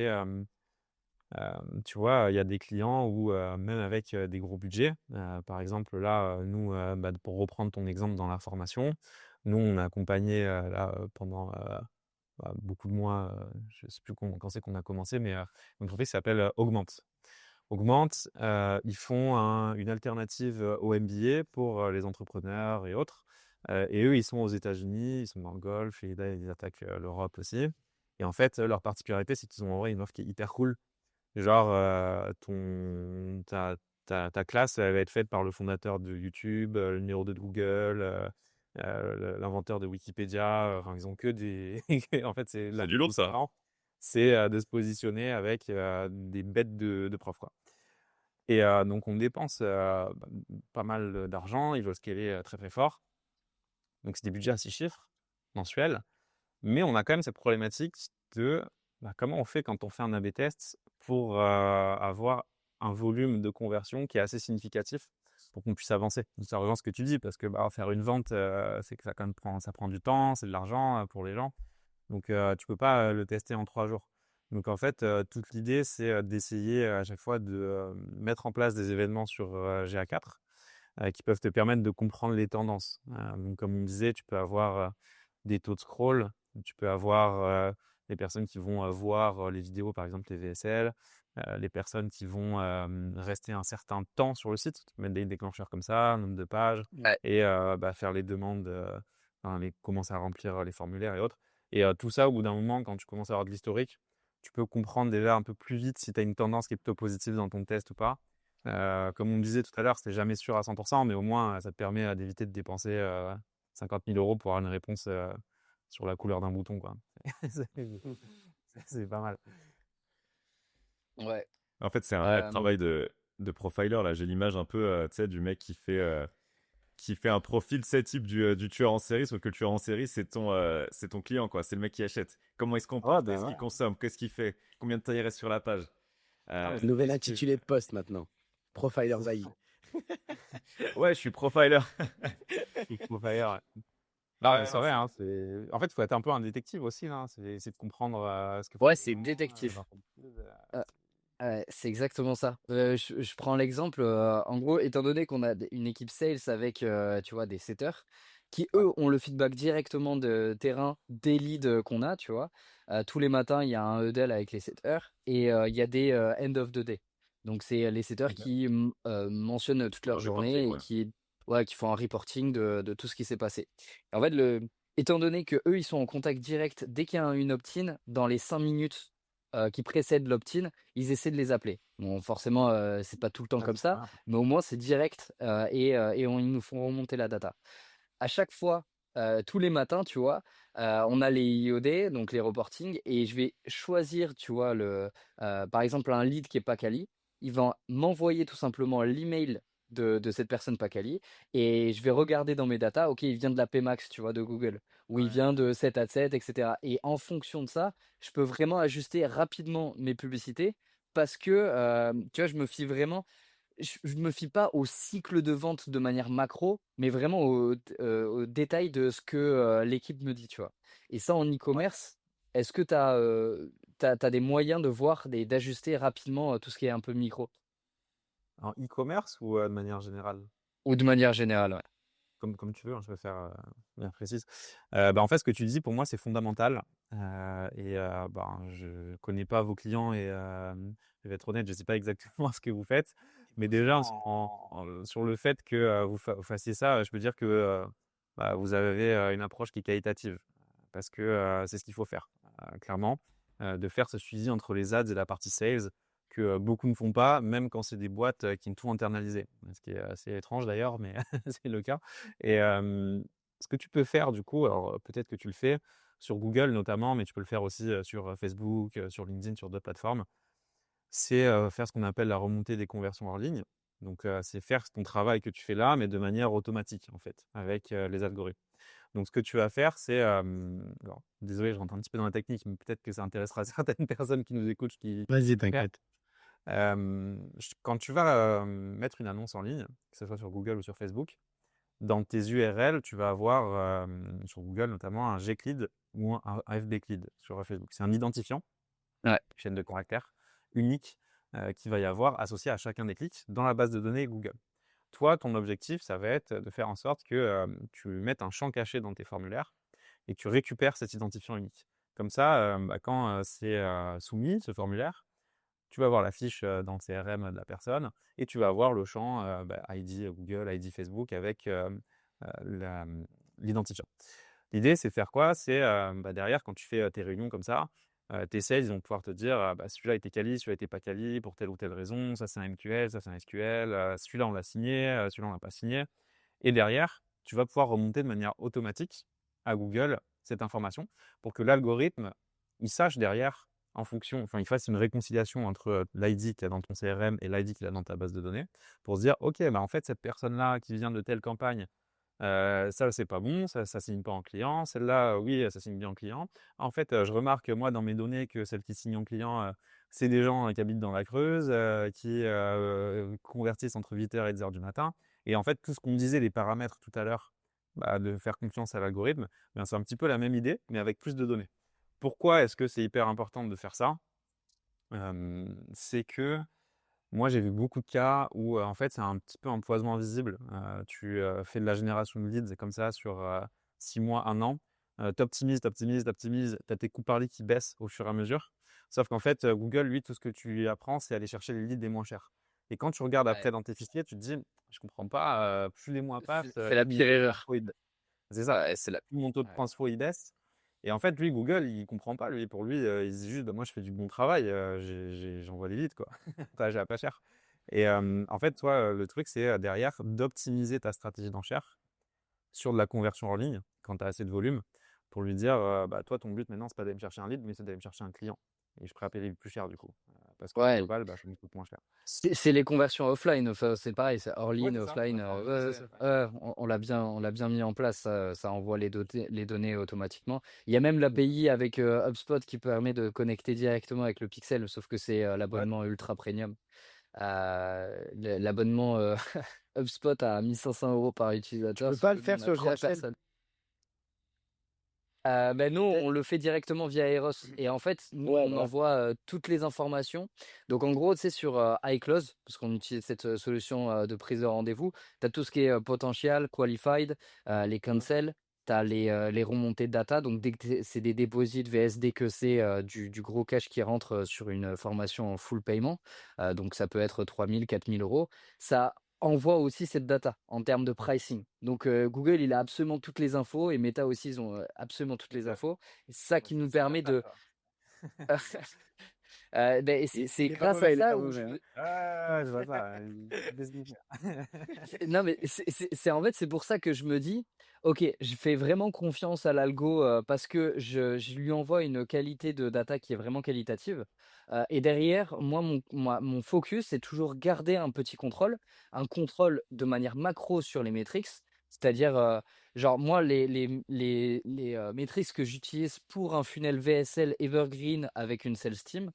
vois, il y a des clients où, même avec des gros budgets, par exemple, là, nous, bah, pour reprendre ton exemple dans la formation, nous, on a accompagné là, pendant bah, beaucoup de mois, je ne sais plus quand c'est qu'on a commencé, mais une entreprise qui s'appelle Augmente. Augmente, ils font une alternative au MBA pour les entrepreneurs et autres. Et eux, ils sont aux États-Unis, ils sont dans le Golfe, et là, ils attaquent l'Europe aussi. Et en fait, leur particularité, c'est qu'ils ont envoyé une offre qui est hyper cool. Genre, ta classe, elle va être faite par le fondateur de YouTube, le numéro 2 de Google, l'inventeur de Wikipédia. Enfin, ils ont que des. En fait, c'est C'est leur du lourd, plus ça. marrant, c'est de se positionner avec des bêtes de profs, quoi. Et donc, on dépense bah, pas mal d'argent. Ils veulent scaler très, très fort. Donc, c'est des budgets à 6 chiffres mensuels. Mais on a quand même cette problématique de bah, comment on fait quand on fait un A/B test pour avoir un volume de conversion qui est assez significatif pour qu'on puisse avancer. Donc, ça rejoint ce que tu dis parce que bah, faire une vente, c'est que ça quand même ça prend du temps, c'est de l'argent pour les gens. Donc, tu peux pas le tester en 3 jours. Donc, en fait, toute l'idée, c'est d'essayer à chaque fois de mettre en place des événements sur GA4 qui peuvent te permettre de comprendre les tendances. Donc, comme on disait, tu peux avoir des taux de scroll, tu peux avoir les personnes qui vont voir les vidéos, par exemple les VSL, les personnes qui vont rester un certain temps sur le site, tu peux mettre des déclencheurs comme ça, nombre de pages, Ouais. et bah, faire les demandes, enfin, commencer à remplir les formulaires et autres. Et tout ça, au bout d'un moment, quand tu commences à avoir de l'historique, tu peux comprendre déjà un peu plus vite si tu as une tendance qui est plutôt positive dans ton test ou pas. Comme on me disait tout à l'heure, c'était jamais sûr à 100%, mais au moins, ça te permet d'éviter de dépenser 50 000 euros pour avoir une réponse sur la couleur d'un bouton, quoi. C'est c'est pas mal. Ouais. En fait, c'est un vrai Euh, travail de profiler. Là, j'ai l'image un peu, tu sais, du mec qui fait un profil, c'est type du tueur en série, sauf que le tueur en série, c'est ton client, quoi. C'est le mec qui achète. Comment il se Ouais, comporte, ben qu'est-ce ouais. qu'il consomme, qu'est-ce qu'il fait, combien de temps il reste sur la page. Ah, mais Euh, Nouvel c'est ce que intitulé de poste maintenant. Profiler AI. ouais, je suis profiler. il faut faire. Ouais. Non, mais Ouais, c'est non, vrai, hein, en fait, il faut être un peu un détective aussi, là, c'est de comprendre ce que font ouais, les c'est gens, les détective. entreprises. Ouais, c'est exactement ça. Je prends l'exemple, en gros, étant donné qu'on a une équipe sales avec, tu vois, des setters qui, Ouais, eux, ont le feedback directement de terrain des leads qu'on a, tu vois. Tous les matins, il y a un huddle avec les setters et il y a des end of the day. Donc, c'est les setters ok. qui mentionnent toute leur reporting, journée et ouais. qui font un reporting de tout ce qui s'est passé. En fait, étant donné que eux, ils sont en contact direct dès qu'il y a une opt-in, dans les 5 minutes qui précèdent l'opt-in, ils essaient de les appeler. Bon, forcément, c'est pas tout le temps Ah, comme c'est pas ça, mal. mais au moins c'est direct ils nous font remonter la data. À chaque fois, tous les matins, tu vois, on a les IOD, donc les reportings, et je vais choisir, tu vois, par exemple, un lead qui est pas quali. Il va m'envoyer tout simplement l'email de cette personne pas quali, et je vais regarder dans mes datas, ok, il vient de la PMax, tu vois, de Google, ou il Ouais. vient de 7 à 7, etc. Et en fonction de ça, je peux vraiment ajuster rapidement mes publicités parce que, tu vois, je me fie pas au cycle de vente de manière macro, mais vraiment au détail de ce que l'équipe me dit, tu vois. Et ça, en Ouais. e-commerce, est-ce que tu as des moyens de voir, d'ajuster rapidement tout ce qui est un peu micro? En e-commerce ou de manière générale? Ou de manière générale, ouais. Comme tu veux, hein, je vais faire bien précise. Bah, en fait, ce que tu dis, pour moi, c'est fondamental. Et ben, je connais pas vos clients et je vais être honnête, je sais pas exactement ce que vous faites. Mais déjà, sur le fait que vous fassiez ça, je peux dire que bah, vous avez une approche qui est qualitative. Parce que c'est ce qu'il faut faire, clairement. De faire ce suivi entre les ads et la partie sales. que beaucoup ne font pas, même quand c'est des boîtes qui ont tout internalisé. Ce qui est assez étrange d'ailleurs, mais c'est le cas. Et ce que tu peux faire du coup, alors peut-être que tu le fais sur Google notamment, mais tu peux le faire aussi sur Facebook, sur LinkedIn, sur d'autres plateformes, c'est faire ce qu'on appelle la remontée des conversions hors ligne. Donc, c'est faire ton travail que tu fais là, mais de manière automatique en fait, avec les algorithmes. Donc, ce que tu vas faire, c'est, alors, désolé, je rentre un petit peu dans la technique, mais peut-être que ça intéressera certaines personnes qui nous écoutent, qui Vas-y, faire. t'inquiète. Quand tu vas mettre une annonce en ligne, que ce soit sur Google ou sur Facebook, dans tes URL, tu vas avoir sur Google notamment un Gclead ou un FBclead sur Facebook. C'est un identifiant, Ouais. chaîne de caractères unique qu'il va y avoir associé à chacun des clics dans la base de données Google. Toi, ton objectif, ça va être de faire en sorte que tu mettes un champ caché dans tes formulaires et que tu récupères cet identifiant unique. Comme ça, quand c'est soumis, ce formulaire, tu vas voir la fiche dans le CRM de la personne et tu vas avoir le champ ID Google, ID Facebook avec l'identifiant. L'idée, c'est faire quoi? C'est derrière, quand tu fais tes réunions comme ça, tes sales, ils vont pouvoir te dire celui-là était quali, celui-là était pas quali pour telle ou telle raison, ça c'est un MQL, ça c'est un SQL, celui-là on l'a signé, celui-là on l'a pas signé. Et derrière, tu vas pouvoir remonter de manière automatique à Google cette information pour que l'algorithme, il sache derrière, en fonction, enfin, il fasse une réconciliation entre l'ID qu'il y a dans ton CRM et l'ID qu'il y a dans ta base de données pour se dire, OK, en fait, cette personne-là qui vient de telle campagne, ça, c'est pas bon, ça signe pas en client. Celle-là, oui, ça signe bien en client. En fait, je remarque, moi, dans mes données, que celles qui signent en client, c'est des gens qui habitent dans la Creuse, qui convertissent entre 8h et 10h du matin. Et en fait, tout ce qu'on disait, les paramètres tout à l'heure, de faire confiance à l'algorithme, c'est un petit peu la même idée, mais avec plus de données. Pourquoi est-ce que c'est hyper important de faire ça? C'est que moi, j'ai vu beaucoup de cas où, en fait, c'est un petit peu un poison invisible. Tu fais de la génération de leads comme ça sur 6 mois, 1 an. Tu optimises, tu optimises, tu optimises. Tu as tes coûts par lead qui baissent au fur et à mesure. Sauf qu'en fait, Google, lui, tout ce que tu lui apprends, c'est aller chercher les leads les moins chers. Et quand tu regardes après Ouais. dans tes fichiers, tu te dis, je comprends pas, plus les mois passent, C'est la plus mon pire taux de erreur. transfo, c'est ça, Ouais, c'est la. plus mon taux de Ouais. transfo, il baisse. Et en fait, lui, Google, il comprend pas. Lui, pour lui, il se dit juste, moi, je fais du bon travail, j'envoie des leads, quoi. Pas cher. Et en fait, toi, le truc, c'est derrière d'optimiser ta stratégie d'enchère sur de la conversion en ligne quand tu as assez de volume pour lui dire, toi, ton but maintenant, c'est pas d'aller me chercher un lead, mais c'est d'aller me chercher un client. Et je suis prêt à payer plus cher, du coup. Parce qu'au Ouais, global, ça me coûte moins cher. c'est les conversions offline, enfin, c'est pareil, c'est Ouais, hors-ligne, c'est ça. offline. Ouais, c'est On l'a bien mis en place, ça envoie les données automatiquement. Il y a même l'API avec HubSpot qui permet de connecter directement avec le Pixel, sauf que c'est ouais. l'abonnement ultra premium. L'abonnement HubSpot à 1500 € par Tu utilisateur, peux sauf pas que le nous, faire on a sur 3 GHL? personnes. Nous, on le fait directement via Eros et en fait, nous, Ouais, on voilà. envoie toutes les informations. Donc, en gros, tu sais, sur iClose, parce qu'on utilise cette solution de prise de rendez-vous, tu as tout ce qui est potential, qualified, les cancels, tu as les remontées de data. Donc, dès que c'est des deposits VS, dès que c'est du gros cash qui rentre sur une formation en full paiement, donc ça peut être 3000, 4000 €, ça envoie aussi cette data en termes de pricing. Donc, Google, il a absolument toutes les infos et Meta aussi, ils ont absolument toutes les Ok. infos. Et c'est ça Moi, qui je suis nous super permet fan, de. toi. Et c'est Il est pas grâce à mauvais, il est ça pas où mauvais, je hein. me. Ah, je vois ça. Non, mais en fait, c'est pour ça que je me dis, ok, je fais vraiment confiance à l'algo parce que je lui envoie une qualité de data qui est vraiment qualitative. Et derrière, moi, mon focus, c'est toujours garder un contrôle de manière macro sur les métriques. C'est-à-dire, genre, moi, les métriques que j'utilise pour un funnel VSL Evergreen avec une sales team,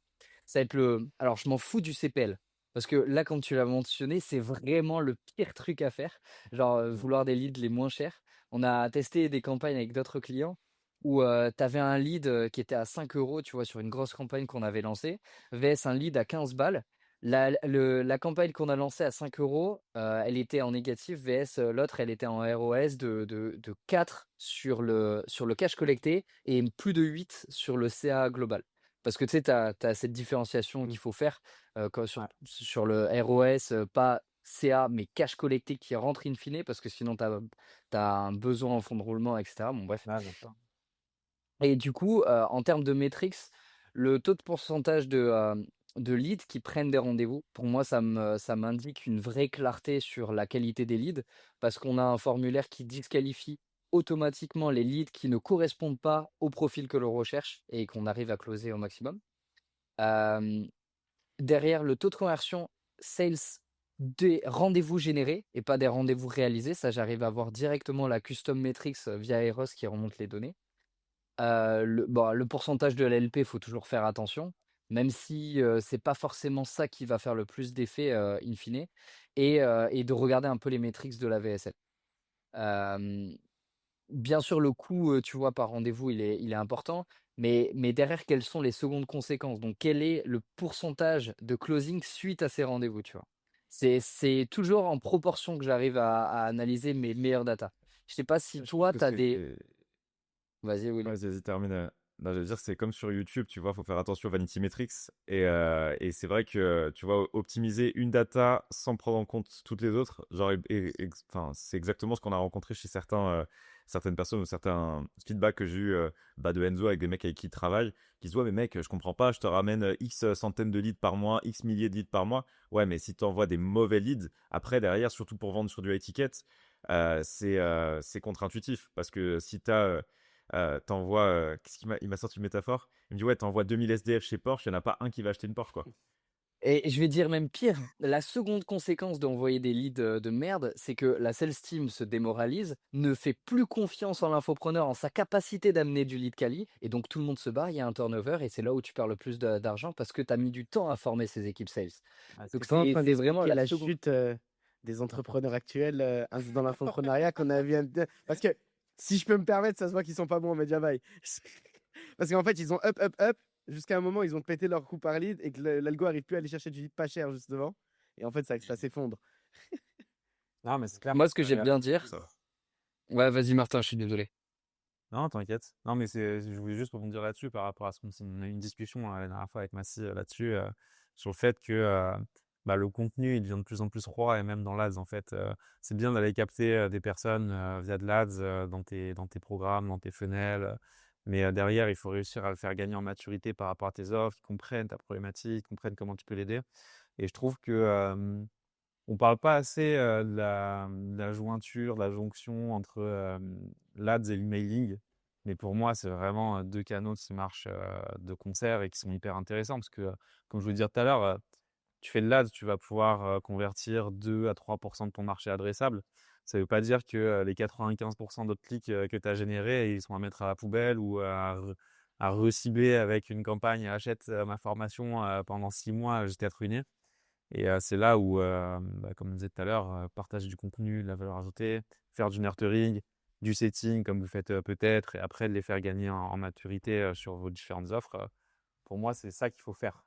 ça va être le. Alors, je m'en fous du CPL. Parce que là, comme tu l'as mentionné, c'est vraiment le pire truc à faire. Genre, vouloir des leads les moins chers. On a testé des campagnes avec d'autres clients où tu avais un lead qui était à 5 euros, tu vois, sur une grosse campagne qu'on avait lancée, vs un lead à 15 balles. La campagne qu'on a lancée à 5 euros, elle était en négatif, vs l'autre, elle était en ROS de 4 sur le cash collecté et plus de 8 sur le CA global. Parce que tu sais, tu as cette différenciation qu'il faut faire Ouais. sur le ROS, pas CA, mais cash collecté qui rentre in fine, parce que sinon, tu as un besoin en fonds de roulement, etc. Bon, bref. Ouais, bien sûr. Et du coup, en termes de metrics, le taux de pourcentage de leads qui prennent des rendez-vous. Pour moi, ça m'indique une vraie clarté sur la qualité des leads parce qu'on a un formulaire qui disqualifie automatiquement les leads qui ne correspondent pas au profil que l'on recherche et qu'on arrive à closer au maximum. Euh, Derrière le taux de conversion sales des rendez-vous générés et pas des rendez-vous réalisés, ça j'arrive à voir directement la custom metrics via Eros qui remonte les données. Le pourcentage de l'LP, il faut toujours faire attention, même si c'est pas forcément ça qui va faire le plus d'effet in fine, et de regarder un peu les métriques de la VSL. Bien sûr, le coût, tu vois, par rendez-vous, il est important, mais derrière, quelles sont les secondes conséquences? Donc, quel est le pourcentage de closing suite à ces rendez-vous, tu vois? C'est toujours en proportion que j'arrive à analyser mes meilleures datas. Je sais pas si Je pense toi, que tu as des... Vas-y, Will. Vas-y, termine. Non, je veux dire, c'est comme sur YouTube, tu vois, faut faire attention aux vanity metrics. Et c'est vrai que, tu vois, optimiser une data sans prendre en compte toutes les autres, genre, enfin, c'est exactement ce qu'on a rencontré chez certaines personnes ou certains feedbacks que j'ai eu de Enzo avec des mecs avec qui il travaille, qui se disent, ouais, mais mec, je comprends pas, je te ramène X centaines de leads par mois, X milliers de leads par mois. Ouais, mais si tu envoies des mauvais leads, après, derrière, surtout pour vendre sur du high ticket, c'est contre-intuitif. Parce que si tu as t'envoies, il m'a sorti une métaphore. Il me dit, ouais, t'envoies 2000 SDF chez Porsche, il n'y en a pas un qui va acheter une Porsche, quoi. Et je vais dire même pire, la seconde conséquence d'envoyer des leads de merde, c'est que la sales team se démoralise, ne fait plus confiance en l'infopreneur, en sa capacité d'amener du lead quali, et donc tout le monde se barre, il y a un turnover, et c'est là où tu perds le plus d'argent parce que tu as mis du temps à former ces équipes sales. Ah, Donc T'es pas en train c'est vraiment d'expliquer la la seconde. chute des entrepreneurs actuels dans l'infoprenariat qu'on a vu. Parce que si je peux me permettre, ça se voit qu'ils sont pas bons en media buy. Parce qu'en fait, ils ont up jusqu'à un moment, ils ont pété leur coût par lead et que l'algo arrive plus à aller chercher du lead pas cher juste devant. Et en fait, ça s'effondre. Non, mais c'est clair. Moi, ce que j'aime Et, bien dire. Ça va. Ouais, vas-y, Martin, je suis désolé. non, t'inquiète. Non, mais je voulais juste rebondir là-dessus par rapport à ce qu'on a eu une discussion la dernière fois avec Massy là-dessus, sur le fait que le contenu il devient de plus en plus roi et même dans l'Ads en fait. C'est bien d'aller capter des personnes via de l'Ads dans tes programmes, dans tes funnels, mais derrière il faut réussir à le faire gagner en maturité par rapport à tes offres, qu'ils comprennent ta problématique, qu'ils comprennent comment tu peux l'aider. Et je trouve que on parle pas assez de la jointure, de la jonction entre l'Ads et l'emailing. Mais pour moi, c'est vraiment deux canaux qui marchent de concert et qui sont hyper intéressants parce que, comme je vous le disais tout à l'heure, tu fais de l'Ads, tu vas pouvoir convertir 2 à 3% de ton marché adressable. Ça ne veut pas dire que les 95% d'autres clics que tu as générés, ils sont à mettre à la poubelle ou à recibler avec une campagne achète ma formation pendant 6 mois, j'étais ruiné. Et c'est là où, comme on disait tout à l'heure, partager du contenu, de la valeur ajoutée, faire du nurturing, du setting comme vous faites peut-être, et après de les faire gagner en maturité sur vos différentes offres. Pour moi, c'est ça qu'il faut faire,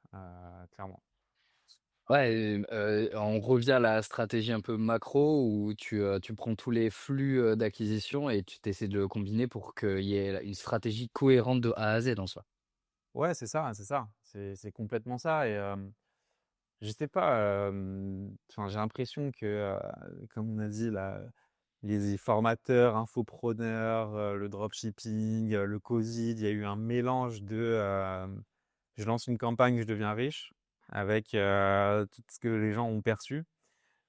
clairement. Ouais, on revient à la stratégie un peu macro où tu prends tous les flux d'acquisition et tu essaies de le combiner pour qu'il y ait une stratégie cohérente de A à Z en soi. Ouais, c'est ça, c'est ça. C'est complètement ça. Et je sais pas, j'ai l'impression que, comme on a dit, là, les formateurs, infopreneurs, le dropshipping, le Covid, il y a eu un mélange de je lance une campagne, je deviens riche, avec tout ce que les gens ont perçu.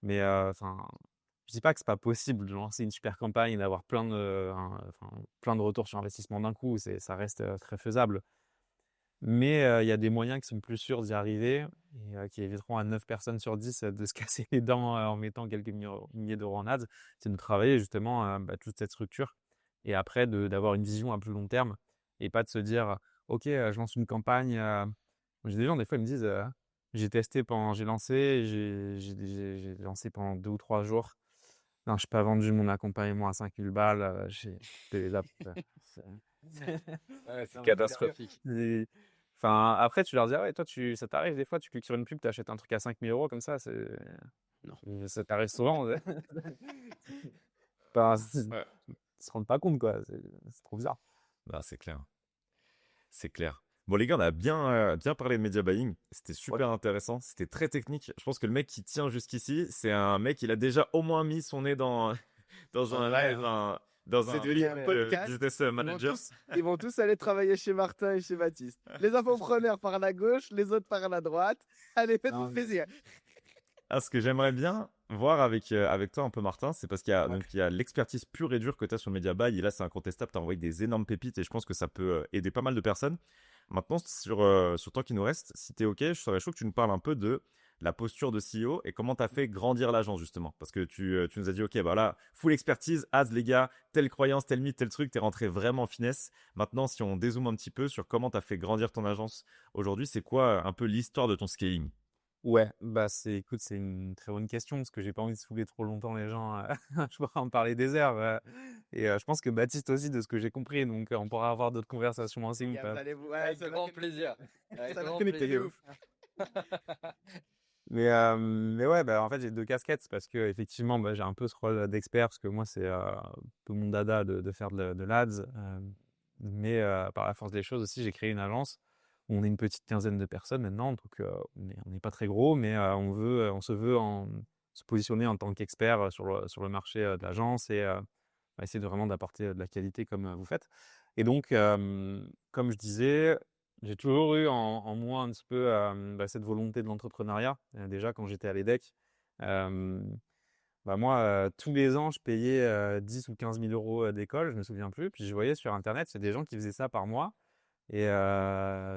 Mais je dis pas que c'est pas possible de lancer une super campagne et d'avoir plein de retours sur investissement d'un coup. Ça reste très faisable. Mais il y a des moyens qui sont plus sûrs d'y arriver et qui éviteront à 9 personnes sur 10 de se casser les dents en mettant quelques milliers d'euros en ads. C'est de travailler justement toute cette structure et après d'avoir une vision à plus long terme et pas de se dire ok, je lance une campagne. J'ai des gens des fois ils me disent j'ai lancé, j'ai lancé pendant 2 ou 3 jours. Non, je n'ai pas vendu mon accompagnement à 5000 balles. C'est Ouais, C'est catastrophique. Enfin, après, tu leur dis, ah ouais, toi, ça t'arrive des fois, tu cliques sur une pub, tu achètes un truc à 5000 € comme ça, Non. ça t'arrive souvent. Enfin, Ouais. ils se rendent pas compte, quoi. C'est trop bizarre. Bah, c'est clair. C'est clair. Bon, les gars, on a bien parlé de media buying. C'était super intéressant. C'était très technique. Je pense que le mec qui tient jusqu'ici, c'est un mec, il a déjà au moins mis son nez dans un live, dans C'est un devenu un podcast. business Ils vont manager. ils vont tous aller travailler chez Martin et chez Baptiste. Les infopreneurs par la gauche, les autres par la droite. Allez, faites-vous Non, mais- plaisir. Ah, ce que j'aimerais bien voir avec toi un peu, Martin, c'est parce qu'il y a, Ouais. donc, il y a l'expertise pure et dure que tu as sur Media Buy. Et là, c'est incontestable. Tu as envoyé des énormes pépites et je pense que ça peut aider pas mal de personnes. Maintenant, sur le temps qui nous reste, si tu es OK, je serais chaud que tu nous parles un peu de la posture de CEO et comment tu as fait grandir l'agence, justement. Parce que tu nous as dit, OK, bah là, full expertise, ads, les gars, telle croyance, tel mythe, tel truc, tu es rentré vraiment en finesse. Maintenant, si on dézoome un petit peu sur comment tu as fait grandir ton agence aujourd'hui, c'est quoi un peu l'histoire de ton scaling? Ouais, bah écoute, c'est une très bonne question parce que j'ai pas envie de saouler trop longtemps les gens. Je pourrais en parler des heures. Je pense que Baptiste aussi, de ce que j'ai compris. Donc, on pourra avoir d'autres conversations ensemble. Vous allez vous... Avec ça va grand connecter. plaisir. Avec Ça va grand connecter de plaisir. ouf. Mais ouais, bah en fait, j'ai deux casquettes parce que effectivement, bah, j'ai un peu ce rôle d'expert parce que moi, c'est un peu mon dada de faire de l'ads. Par la force des choses aussi, j'ai créé une agence où on est une petite quinzaine de personnes maintenant. Donc, on n'est pas très gros, mais on se veut se positionner en tant qu'expert sur le marché de l'agence et essayer de vraiment d'apporter de la qualité comme vous faites. Et donc, comme je disais, j'ai toujours eu en moi un petit peu cette volonté de l'entrepreneuriat. Déjà, quand j'étais à l'EDEC, euh, moi, tous les ans, je payais 10 ou 15 000 euros d'école, je me souviens plus. Puis je voyais sur Internet, c'est des gens qui faisaient ça par mois et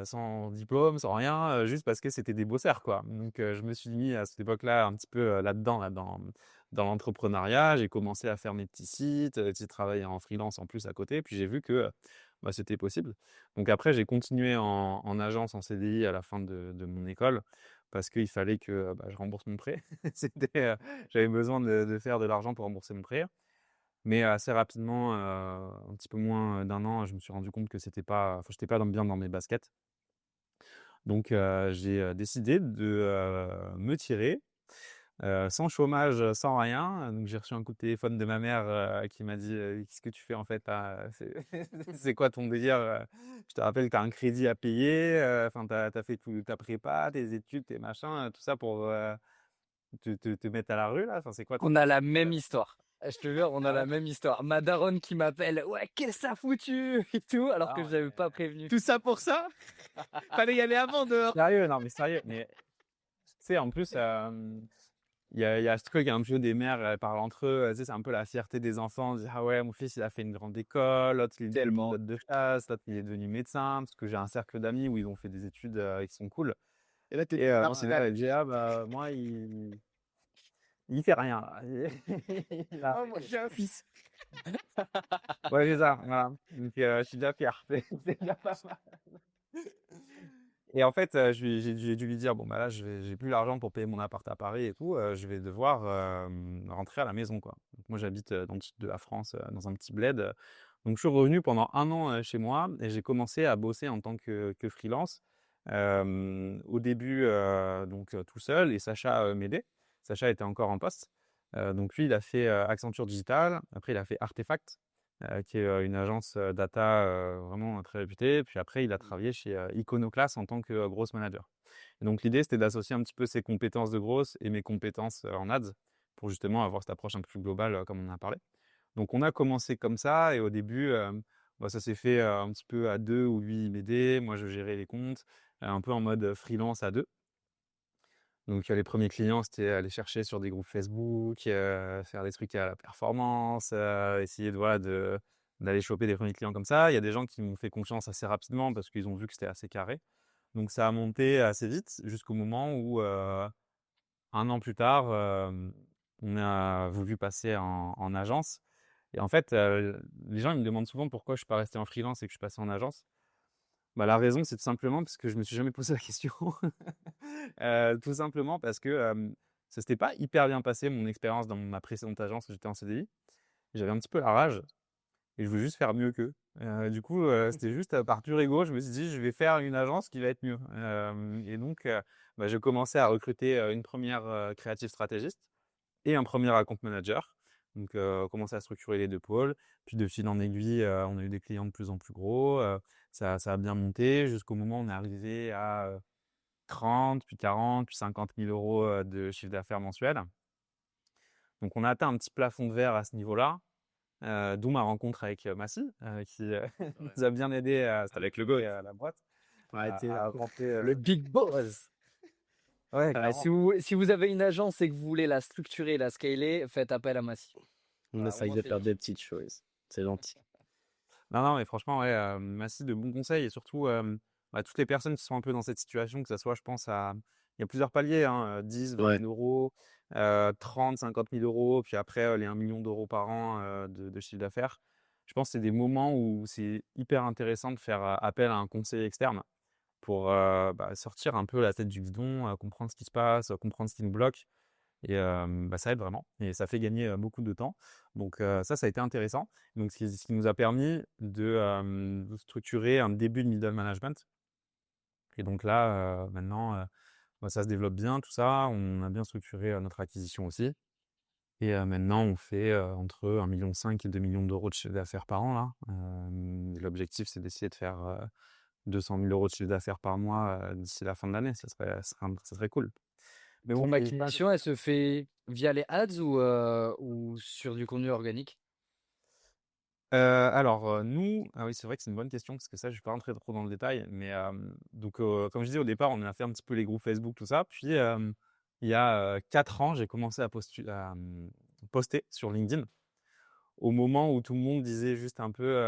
sans diplôme, sans rien, juste parce que c'était des bosseurs, quoi. Donc, je me suis mis à cette époque-là un petit peu là-dedans, dans l'entrepreneuriat. J'ai commencé à faire mes petits sites, j'ai travaillé en freelance en plus à côté. Puis j'ai vu que c'était possible. Donc après, j'ai continué en agence, en CDI à la fin de mon école parce qu'il fallait que je rembourse mon prêt. J'avais besoin de faire de l'argent pour rembourser mon prêt. Mais assez rapidement, un petit peu moins d'un an, je me suis rendu compte que j'étais pas bien dans mes baskets. Donc, j'ai décidé de me tirer, sans chômage, sans rien. Donc, j'ai reçu un coup de téléphone de ma mère qui m'a dit qu'est-ce que tu fais en fait C'est quoi ton délire Je te rappelle que tu as un crédit à payer, enfin, tu as fait tout, ta prépa, tes études, tes machins, tout ça pour te mettre à la rue là. Enfin, c'est quoi On ton. a la même histoire. Je te jure, on a la même histoire. Ma daronne qui m'appelle, ouais, qu'est-ce que ça a foutu et tout, alors que je l'avais pas prévenu. Tout ça pour ça? Fallait y aller avant dehors. Sérieux, non mais sérieux. Mais tu sais, en plus, il y a ce truc un peu des mères, elles parlent entre eux, tu sais, c'est un peu la fierté des enfants. Ils disent, ah ouais, mon fils, il a fait une grande école, l'autre, il est devenu Tellement. pilote de chasse, l'autre, il est devenu médecin, parce que j'ai un cercle d'amis où ils ont fait des études qui sont cool. Et là, Et t'étais moi, c'est là, elle dit, ah bah, moi, il fait rien, là. Oh, moi, j'ai un fils. Ouais, c'est ça, voilà. Donc, je suis déjà fier. C'est déjà pas mal. Et en fait, j'ai dû lui dire, bon, bah là, j'ai plus l'argent pour payer mon appart à Paris et tout, je vais devoir rentrer à la maison, quoi. Donc, moi, j'habite dans le sud de la France, dans un petit bled. Donc, je suis revenu pendant un an chez moi et j'ai commencé à bosser en tant que freelance. Au début, tout seul, et Sacha m'aidait. Sacha était encore en poste. Donc, lui, il a fait Accenture Digital. Après, il a fait Artefact, qui est une agence data vraiment très réputée. Puis après, il a travaillé chez Iconoclast en tant que gross manager. Et donc, l'idée, c'était d'associer un petit peu ses compétences de gross et mes compétences en ads pour justement avoir cette approche un peu plus globale, comme on en a parlé. Donc, on a commencé comme ça. Et au début, ça s'est fait un petit peu à deux, où lui, il m'aidait. Moi, je gérais les comptes, un peu en mode freelance à deux. Donc, les premiers clients, c'était aller chercher sur des groupes Facebook, faire des trucs à la performance, essayer d'aller choper des premiers clients comme ça. Il y a des gens qui m'ont fait confiance assez rapidement parce qu'ils ont vu que c'était assez carré. Donc, ça a monté assez vite jusqu'au moment où, un an plus tard, on a voulu passer en agence. Et en fait, les gens ils me demandent souvent pourquoi je suis pas resté en freelance et que je suis passé en agence. Bah, la raison, c'est tout simplement parce que je me suis jamais posé la question. Tout simplement parce que ça s'était pas hyper bien passé, mon expérience dans ma précédente agence où j'étais en CDI. J'avais un petit peu la rage et je voulais juste faire mieux qu'eux. Du coup, c'était juste par pur ego, je me suis dit, je vais faire une agence qui va être mieux. Et donc, j'ai commencé à recruter une première créative stratégiste et un premier account manager. Donc, on commençait à structurer les deux pôles. Puis, de fil en aiguille, on a eu des clients de plus en plus gros. Ça a bien monté jusqu'au moment où on est arrivé à 30, puis 40, puis 50 000 euros de chiffre d'affaires mensuel. Donc, on a atteint un petit plafond de verre à ce niveau-là. d'où ma rencontre avec Massy, qui nous a bien aidé à Avec le GOAT. à la boîte, Ouais, t'es à là. augmenter. Le big boss. Ouais, Ouais, clairement. si vous avez une agence et que vous voulez la structurer, la scaler, faites appel à Massy. On Voilà, au essaye moins, de c'est faire dit. des petites choses. C'est gentil. Non, mais franchement, ouais, Massy, de bons conseils et surtout, toutes les personnes qui sont un peu dans cette situation, que ça soit, je pense, il y a plusieurs paliers, hein, 10, 20 Ouais. 000 euros, 30, 50 000 euros, puis après, les 1 million d'euros par an de chiffre d'affaires. Je pense que c'est des moments où c'est hyper intéressant de faire appel à un conseiller externe pour sortir un peu la tête du guidon, comprendre ce qui se passe, comprendre ce qui nous bloque. Et ça aide vraiment et ça fait gagner beaucoup de temps. Donc ça a été intéressant. Donc ce qui nous a permis de structurer un début de middle management. Et donc là, maintenant, ça se développe bien, tout ça. On a bien structuré notre acquisition aussi. Et maintenant, on fait entre 1,5 million et 2 millions d'euros de chiffre d'affaires par an, là. L'objectif, c'est d'essayer de faire 200 000 euros de chiffre d'affaires par mois d'ici la fin de l'année. Ça serait cool. Mais bon, Ton acquisition, elle se fait via les ads ou sur du contenu organique? Alors, nous ah oui, c'est vrai que c'est une bonne question parce que ça, je vais pas rentrer trop dans le détail, mais donc comme je disais au départ, on a fait un petit peu les groupes Facebook, tout ça. Puis, il y a 4 ans, j'ai commencé à poster sur LinkedIn au moment où tout le monde disait juste un peu,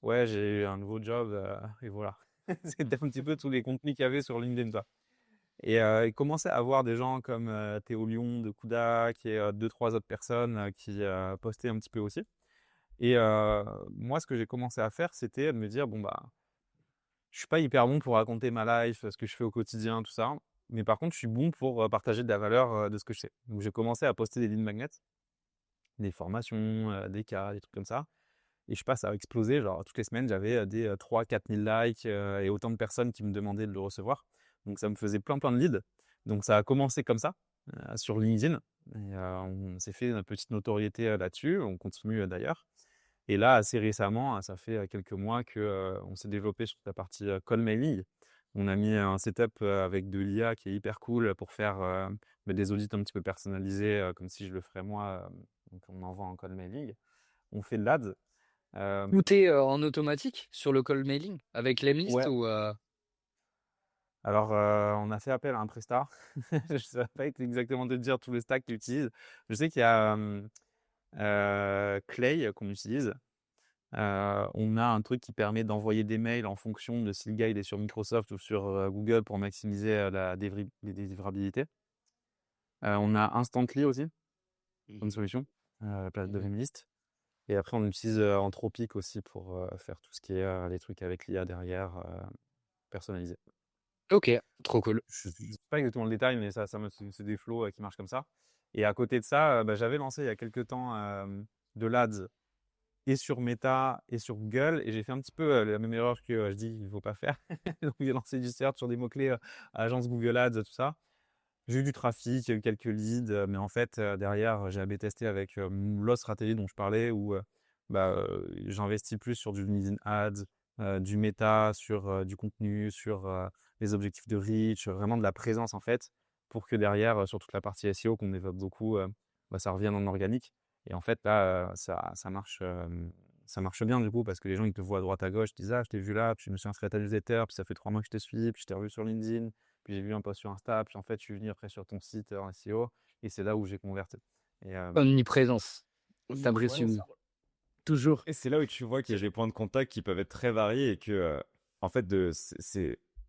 «Ouais, j'ai eu un nouveau job, et voilà». C'était un petit peu tous les contenus qu'il y avait sur LinkedIn, quoi. Et il commençait à avoir des gens comme, Théo Lion de Kudak et 2-3 autres personnes, qui postaient un petit peu aussi. Et moi, ce que j'ai commencé à faire, c'était de me dire: «Bon, je suis pas hyper bon pour raconter ma life, ce que je fais au quotidien, tout ça. Mais par contre, je suis bon pour partager de la valeur de ce que je sais». Donc, j'ai commencé à poster des lead magnets, des formations, des cas, des trucs comme ça. Et je passe à exploser. Genre, toutes les semaines, j'avais des 3 000 à 4 000 likes et autant de personnes qui me demandaient de le recevoir. Donc, ça me faisait plein de leads. Donc, ça a commencé comme ça, sur LinkedIn. Et on s'est fait une petite notoriété là-dessus. On continue d'ailleurs. Et là, assez récemment, ça fait quelques mois que on s'est développé sur la partie call mailing. On a mis un setup avec de l'IA qui est hyper cool pour faire des audits un petit peu personnalisés, comme si je le ferais moi. Donc, on envoie un call mailing. On fait de l'ads. Tout est en automatique sur le call mailing avec Lemlist Ouais. ou Alors, on a fait appel à un prestat. Je ne saurais pas exactement te dire tous les stacks qu'il utilise. Je sais qu'il y a Clay qu'on utilise. On a un truc qui permet d'envoyer des mails en fonction de si le gars il est sur Microsoft ou sur Google pour maximiser les délivrabilités. On a Instantly aussi comme solution à la place de Lemlist. Et après, on utilise Anthropic aussi pour faire tout ce qui est les trucs avec l'IA derrière, personnalisé. OK, trop cool. Je ne sais pas exactement le détail, mais c'est des flows qui marchent comme ça. Et à côté de ça, j'avais lancé il y a quelques temps de l'ADS et sur Meta et sur Google. Et j'ai fait un petit peu la même erreur que je dis qu'il ne faut pas faire. Donc, j'ai lancé du search sur des mots-clés agence Google Ads, tout ça. J'ai eu du trafic, il y a eu quelques leads, mais en fait, derrière, j'ai AB testé avec l'autre stratégie dont je parlais où j'investis plus sur du LinkedIn Ads, du Meta, sur du contenu, sur les objectifs de reach, vraiment de la présence en fait, pour que derrière, sur toute la partie SEO qu'on développe beaucoup, ça revienne en organique. Et en fait, là, ça marche bien du coup parce que les gens ils te voient à droite à gauche, ils disent: «Ah, je t'ai vu là, puis je me suis inscrit à ta newsletter, puis ça fait 3 mois que je te suis, puis je t'ai revu sur LinkedIn, puis j'ai vu un post sur Insta, puis en fait, je suis venu après sur ton site en SEO et c'est là où j'ai converti». Et Omniprésence. Ça me ouais, résume. Toujours. Et c'est là où tu vois qu'il y a des points de contact qui peuvent être très variés et que, en fait,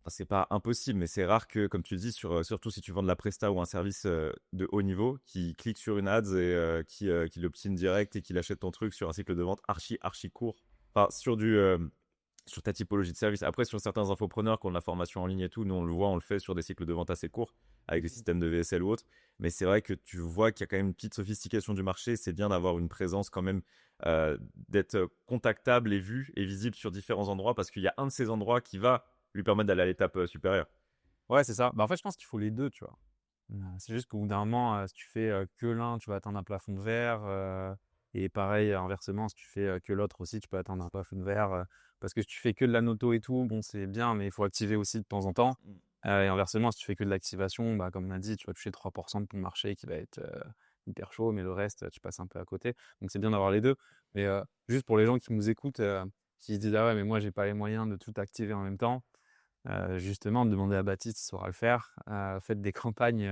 c'est pas impossible, mais c'est rare que, comme tu dis, surtout si tu vends de la presta ou un service de haut niveau, qui clique sur une ads et qui l'obtient direct et qui l'achète ton truc sur un cycle de vente archi court. Enfin, sur ta typologie de service. Après, sur certains infopreneurs qui ont de la formation en ligne et tout, nous on le voit, on le fait sur des cycles de vente assez courts avec des systèmes de VSL ou autres. Mais c'est vrai que tu vois qu'il y a quand même une petite sophistication du marché. C'est bien d'avoir une présence quand même, d'être contactable et vu et visible sur différents endroits parce qu'il y a un de ces endroits qui va lui permettre d'aller à l'étape supérieure. ouais, c'est ça. En fait, je pense qu'il faut les deux, tu vois. C'est juste qu'au bout d'un moment, si tu fais que l'un, tu vas atteindre un plafond de verre. Et pareil, inversement, si tu fais que l'autre aussi, tu peux atteindre un plafond de verre. Parce que si tu fais que de la noto et tout, bon, c'est bien, mais il faut activer aussi de temps en temps. Et inversement, si tu fais que de l'activation, comme on a dit, tu vas toucher 3% de ton marché hyper chaud, mais le reste, tu passes un peu à côté. Donc c'est bien d'avoir les deux. Mais juste pour les gens qui nous écoutent, qui se disent ah ouais, mais moi j'ai pas les moyens de tout activer en même temps. Justement, demandez à Baptiste, il saura le faire. Faites des campagnes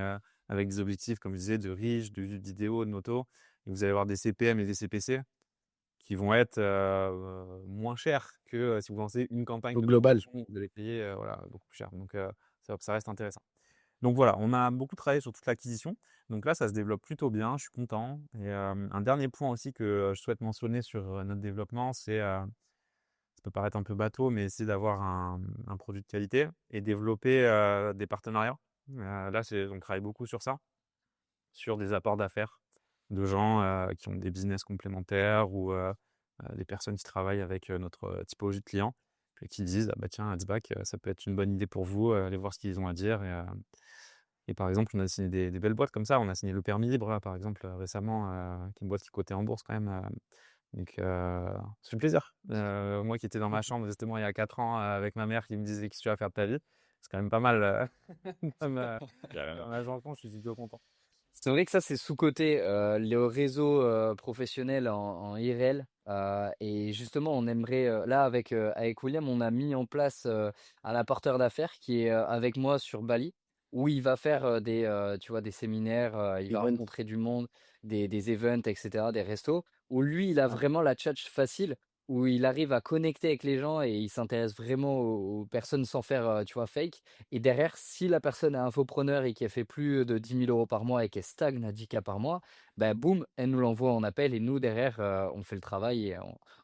avec des objectifs, comme je disais, de riches, de vidéos, de moto. Et vous allez avoir des CPM et des CPC qui vont être moins chers que si vous lancez une campagne Au de global. promotion, vous allez payer voilà, beaucoup plus cher. Donc ça reste intéressant. Donc voilà, on a beaucoup travaillé sur toute l'acquisition. Donc là, ça se développe plutôt bien, je suis content. Et un dernier point aussi que je souhaite mentionner sur notre développement, c'est, ça peut paraître un peu bateau, mais essayer d'avoir un produit de qualité et développer des partenariats. Là, on travaille beaucoup sur ça, sur des apports d'affaires de gens qui ont des business complémentaires ou des personnes qui travaillent avec notre typologie de clients et qui disent ah bah tiens, Adsback, ça peut être une bonne idée pour vous, allez voir ce qu'ils ont à dire. Et par exemple, on a signé des belles boîtes comme ça. On a signé le Permis Libre, là, par exemple, récemment, qui est une boîte qui est cotée en bourse quand même. Donc, ça fait plaisir. Moi qui étais dans ma chambre justement il y a 4 ans avec ma mère qui me disait qu'est-ce que tu vas faire de ta vie. C'est quand même pas mal. Comme, Carrément. comme agent compte, je suis plutôt content. C'est vrai que ça, c'est sous-coté, le réseau professionnel en IRL. Et justement, on aimerait, là, avec William, on a mis en place un apporteur d'affaires qui est avec moi sur Bali, où il va faire tu vois, des séminaires, il va Event. rencontrer du monde, des events, etc., des restos, où lui, il a Ah. vraiment la tchatch facile, où il arrive à connecter avec les gens et il s'intéresse vraiment aux personnes sans faire, tu vois, fake. Et derrière, si la personne est infopreneur et qu'elle fait plus de 10 000 € par mois et qu'elle stagne à 10K par mois, bah boum, elle nous l'envoie en appel et nous, derrière, on fait le travail et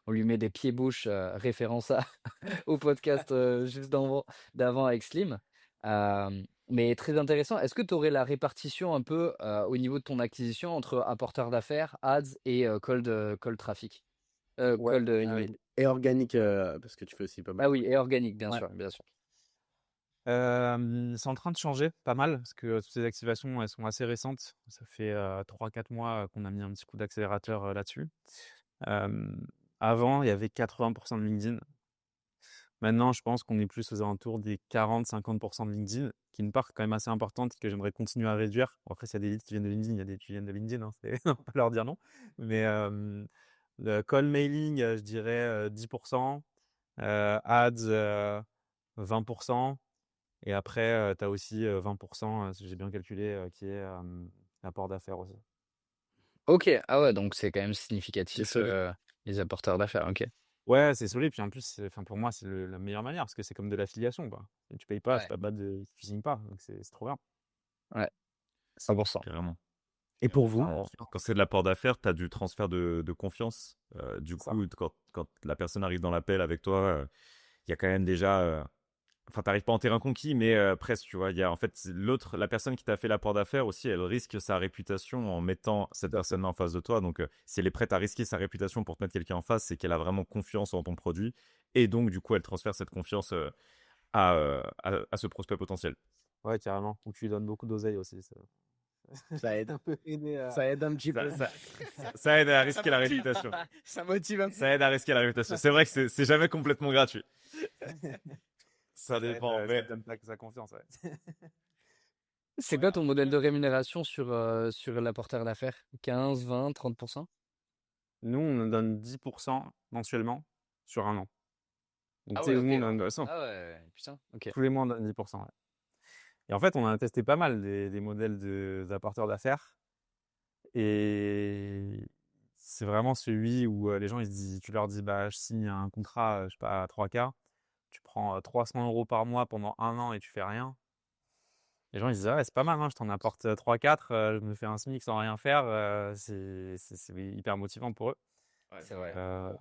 on lui met des pieds-bouches, référence au podcast juste d'avant avec Slim. Mais très intéressant. Est-ce que tu aurais la répartition un peu au niveau de ton acquisition entre apporteur d'affaires, ads et cold traffic, Ouais. cold email? Et organique, parce que tu fais aussi pas mal. Ah oui, et organique, bien Ouais. sûr, bien sûr. C'est en train de changer pas mal parce que toutes ces activations, elles sont assez récentes. Ça fait 3-4 mois qu'on a mis un petit coup d'accélérateur là-dessus. Avant, il y avait 80% de LinkedIn. Maintenant, je pense qu'on est plus aux alentours des 40-50% de LinkedIn, qui est une part quand même assez importante que j'aimerais continuer à réduire. Bon, après, s'il y a des leads qui viennent de LinkedIn, il y a des qui viennent de LinkedIn, hein, on va pas leur dire non. Mais le call mailing, je dirais 10%, ads 20%, et après, tu as aussi 20%, si j'ai bien calculé, qui est l'apport d'affaires aussi. Ok, ah ouais, donc c'est quand même C'est significatif, solide. les apporteurs d'affaires, ok. Ouais, c'est solide, puis en plus, enfin, pour moi, c'est la meilleure manière parce que c'est comme de l'affiliation, quoi. Et tu payes pas, c'est Ouais, pas bad, tu signes pas, donc c'est trop bien. ouais, 100%. Carrément. Et pour vous? Alors, quand c'est de l'apport d'affaires, tu as du transfert de confiance. Du C'est ça. coup, quand la personne arrive dans l'appel avec toi, il y a quand même déjà. Enfin, t'arrives pas en terrain conquis, mais presque, tu vois. Il y a en fait la personne qui t'a fait l'apport d'affaires aussi, elle risque sa réputation en mettant cette personne-là en face de toi. Donc, si elle est prête à risquer sa réputation pour te mettre quelqu'un en face, c'est qu'elle a vraiment confiance en ton produit. Et donc, du coup, elle transfère cette confiance à ce prospect potentiel. Ouais, carrément. Ou tu lui donnes beaucoup d'oseille aussi. Ça aide. Un peu aidé à... Ça aide un petit Ça, peu. ça aide à risquer la réputation. Ça motive un peu. Ça aide à risquer la réputation. C'est vrai que c'est jamais complètement gratuit. Ça dépend. Ça Mais donne pas que sa confiance, ouais. C'est quoi ton modèle de rémunération sur l'apporteur d'affaires? 15, 20, 30%? Nous, on nous donne 10% mensuellement sur un an. Donc, Ah tu sais, ouais, nous, ok. on donne Ah ouais, putain, ok. tous les mois, on donne 10%. Ouais. Et en fait, on a testé pas mal des modèles d'apporteurs d'affaires. Et c'est vraiment celui où les gens, tu leur dis, bah, je signe un contrat, je sais pas, à 3K. Tu prends 300 € par mois pendant un an et tu fais rien. Les gens, ils disent, ah ouais, c'est pas mal, hein, je t'en apporte 3-4, je me fais un SMIC sans rien faire. C'est hyper motivant pour eux. C'est vrai. Euh,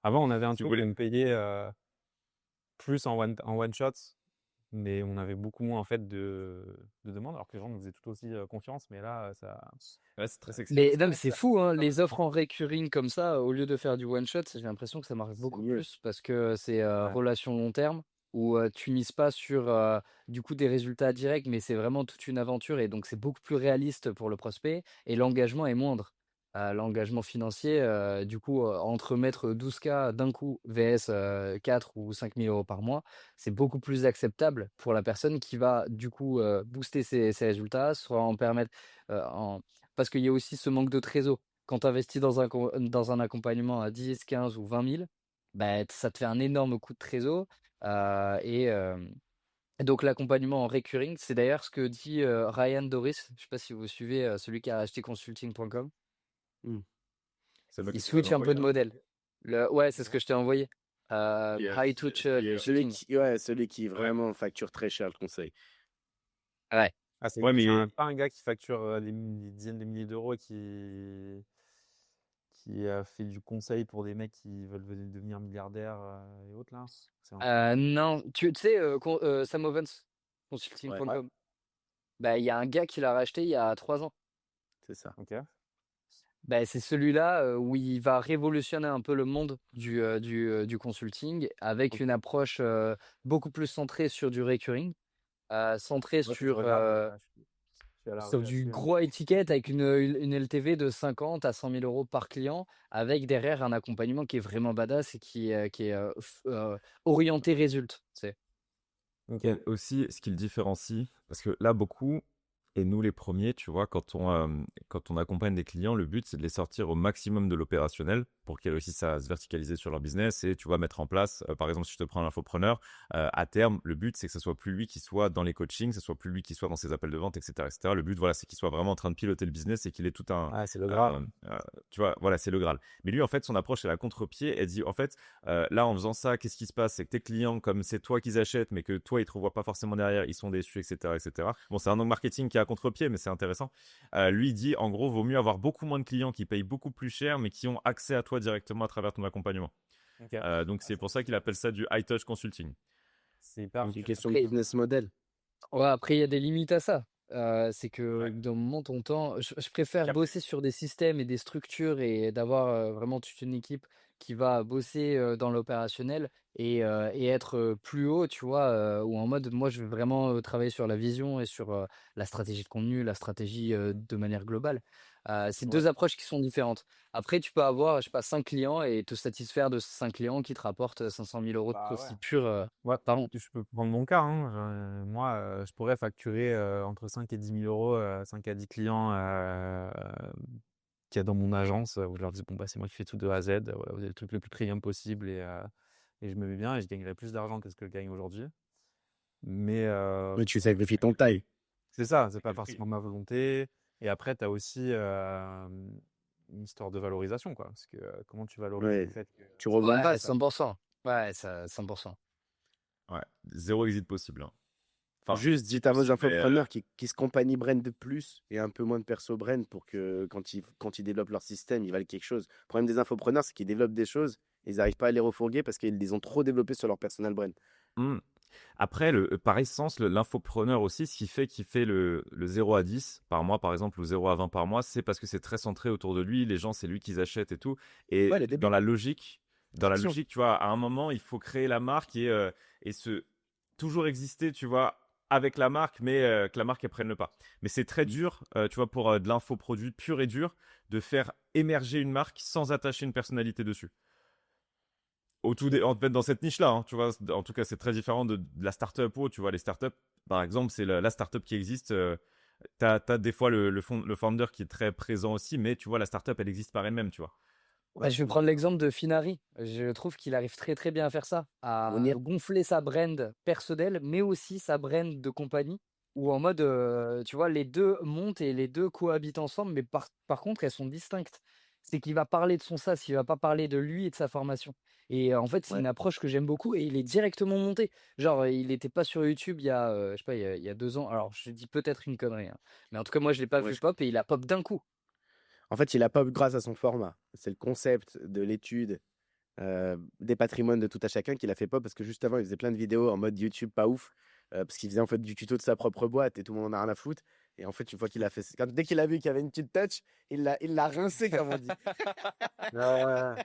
Avant, on avait un si vous taux voulez, qu'on me payait plus en one shot, mais on avait beaucoup moins en fait de demandes, alors que les gens nous faisaient tout aussi confiance. Mais là, ouais, c'est très sexy. Mais non, mais c'est fou, hein, les offres en recurring comme ça, au lieu de faire du one shot, j'ai l'impression que ça marche C'est beaucoup mieux. plus parce que c'est Ouais. relation long terme où tu mises pas sur du coup des résultats directs, mais c'est vraiment toute une aventure et donc c'est beaucoup plus réaliste pour le prospect et l'engagement est moindre. L'engagement financier, du coup, entre mettre 12K d'un coup vs 4 ou 5 000 € par mois, c'est beaucoup plus acceptable pour la personne qui va du coup booster ses résultats, soit en permettre, parce qu'il y a aussi ce manque de trésor. Quand tu investis dans un accompagnement à 10, 15 ou 20 000, bah, ça te fait un énorme coup de trésor. Et donc l'accompagnement en recurring, c'est d'ailleurs ce que dit Ryan Doris. Je sais pas si vous suivez celui qui a acheté consulting.com. Hmm. C'est le mec Il que tu m'avais switch un peu envoyé, de là. modèle. Ouais, c'est ce que je t'ai envoyé. Yeah. High touch Celui consulting. celui qui vraiment facture très cher le conseil. Ouais. Ah, c'est Ouais, mais pas un gars qui facture des dizaines de milliers d'euros et qui fait du conseil pour des mecs qui veulent devenir milliardaires et autres là. C'est Non, tu sais, Sam Ovens, Ouais, consulting.com. Bah, il y a un gars qui l'a racheté il y a 3 ans. c'est ça. ok. Bah, c'est celui-là où il va révolutionner un peu le monde du consulting avec une approche beaucoup plus centrée sur du recurring, centrée Ouais, faut que je regarde. Je suis à la sur rue du là-dessus. gros étiquette avec une LTV de 50 à 100 000 euros par client, avec derrière un accompagnement qui est vraiment badass et qui est orienté résulte. Ok. Et aussi, ce qui le différencie, parce que là, beaucoup, et nous les premiers, tu vois, quand on accompagne des clients, le but, c'est de les sortir au maximum de l'opérationnel pour qu'ils réussissent à se verticaliser sur leur business et, tu vois, mettre en place, par exemple, si je te prends l'infopreneur, à terme, le but, c'est que ce soit plus lui qui soit dans les coachings, ce soit plus lui qui soit dans ses appels de vente, etc., etc. Le but, voilà, c'est qu'il soit vraiment en train de piloter le business et qu'il ait tout un, Ah, c'est le Graal. tu vois, voilà, c'est le Graal. Mais lui, en fait, son approche, elle a contre-pied. Elle dit, en fait, là, en faisant ça, qu'est-ce qui se passe? C'est que tes clients, comme c'est toi qu'ils achètent, mais que toi, ils te revoient pas forcément derrière, ils sont déçus, etc., etc. Bon, c'est un angle marketing qui est à contre-pied, mais c'est intéressant. Lui, il dit, en gros, vaut mieux avoir beaucoup moins de clients qui payent beaucoup plus cher, mais qui ont accès à toi directement à travers ton accompagnement. Ok. Donc, c'est pour ça qu'il appelle ça du high touch consulting. C'est hyper. C'est une question de Après, business model. ouais, après, il y a des limites à ça. C'est que d'un moment, ton temps, je préfère bosser sur des systèmes et des structures et d'avoir vraiment toute une équipe qui va bosser dans l'opérationnel et être plus haut, tu vois, ou en mode, moi, je veux vraiment travailler sur la vision et sur la stratégie de contenu, la stratégie de manière globale. C'est Ouais. deux approches qui sont différentes. Après, tu peux avoir, je sais pas, 5 clients et te satisfaire de ces 5 clients qui te rapportent 500 000 euros de Bah ouais. profit pur. Ouais, Pardon. je peux prendre mon cas, hein. Moi, je pourrais facturer entre 5 et 10 000 euros, 5 à 10 clients qu'il y a dans mon agence, où je leur dis, bon, bah, c'est moi qui fais tout de A à Z, voilà, vous avez le truc le plus premium possible et je me mets bien et je gagnerai plus d'argent que ce que je gagne aujourd'hui. Mais Mais tu sacrifies ton taille. c'est ça, c'est pas forcément ma volonté. Et après, tu as aussi une histoire de valorisation, quoi. Parce que comment tu valorises Ouais. le fait que. Tu revends pas Ouais, ça. 100%. Ouais, ça, 100%. Ouais. Zéro exit possible, hein. Enfin, Juste dites à vos possible, mais, infopreneurs qui se compagnie brand de plus et un peu moins de perso brand pour que quand ils développent leur système, ils valent quelque chose. Le problème des infopreneurs, c'est qu'ils développent des choses, ils n'arrivent pas à les refourguer parce qu'ils les ont trop développés sur leur personal brand. hmm. Après, par essence, l'infopreneur aussi, ce qui fait qu'il fait le 0 à 10 par mois, par exemple, ou 0 à 20 par mois, c'est parce que c'est très centré autour de lui. Les gens, c'est lui qu'ils achètent et tout. Et Ouais, les débuts. dans la Traction. logique, tu vois, à un moment, il faut créer la marque et toujours exister, tu vois, avec la marque, mais que la marque, elle prenne le pas. Mais c'est très dur, tu vois, pour de l'infoproduit pur et dur, de faire émerger une marque sans attacher une personnalité dessus en fait, dans cette niche-là, hein, tu vois, en tout cas, c'est très différent de la startup ou, tu vois, les startups, par exemple, c'est la startup qui existe. T'as des fois le founder qui est très présent aussi, mais tu vois, la startup, elle existe par elle-même, tu vois. Ouais, je vais prendre l'exemple de Finari. Je trouve qu'il arrive très très bien à faire ça, à On y est. gonfler sa brand personnelle, mais aussi sa brand de compagnie, ou en mode, tu vois, les deux montent et les deux cohabitent ensemble, mais par contre, elles sont distinctes. C'est qu'il va parler de son SaaS, il va pas parler de lui et de sa formation. Et en fait, c'est Ouais. une approche que j'aime beaucoup et il est directement monté. Genre, il n'était pas sur YouTube il y a, je sais pas, il y a 2 ans. Alors, je dis peut-être une connerie, hein. Mais en tout cas, moi, je l'ai pas Ouais, vu pop et il a pop d'un coup. En fait, il a pop grâce à son format. C'est le concept de l'étude des patrimoines de tout à chacun qu'il a fait pop parce que juste avant, il faisait plein de vidéos en mode YouTube pas ouf parce qu'il faisait en fait du tuto de sa propre boîte et tout le monde en a rien à foutre. Et en fait, une fois qu'il a fait, dès qu'il a vu qu'il y avait une petite touch, il l'a rincé, comme on dit. Ouais.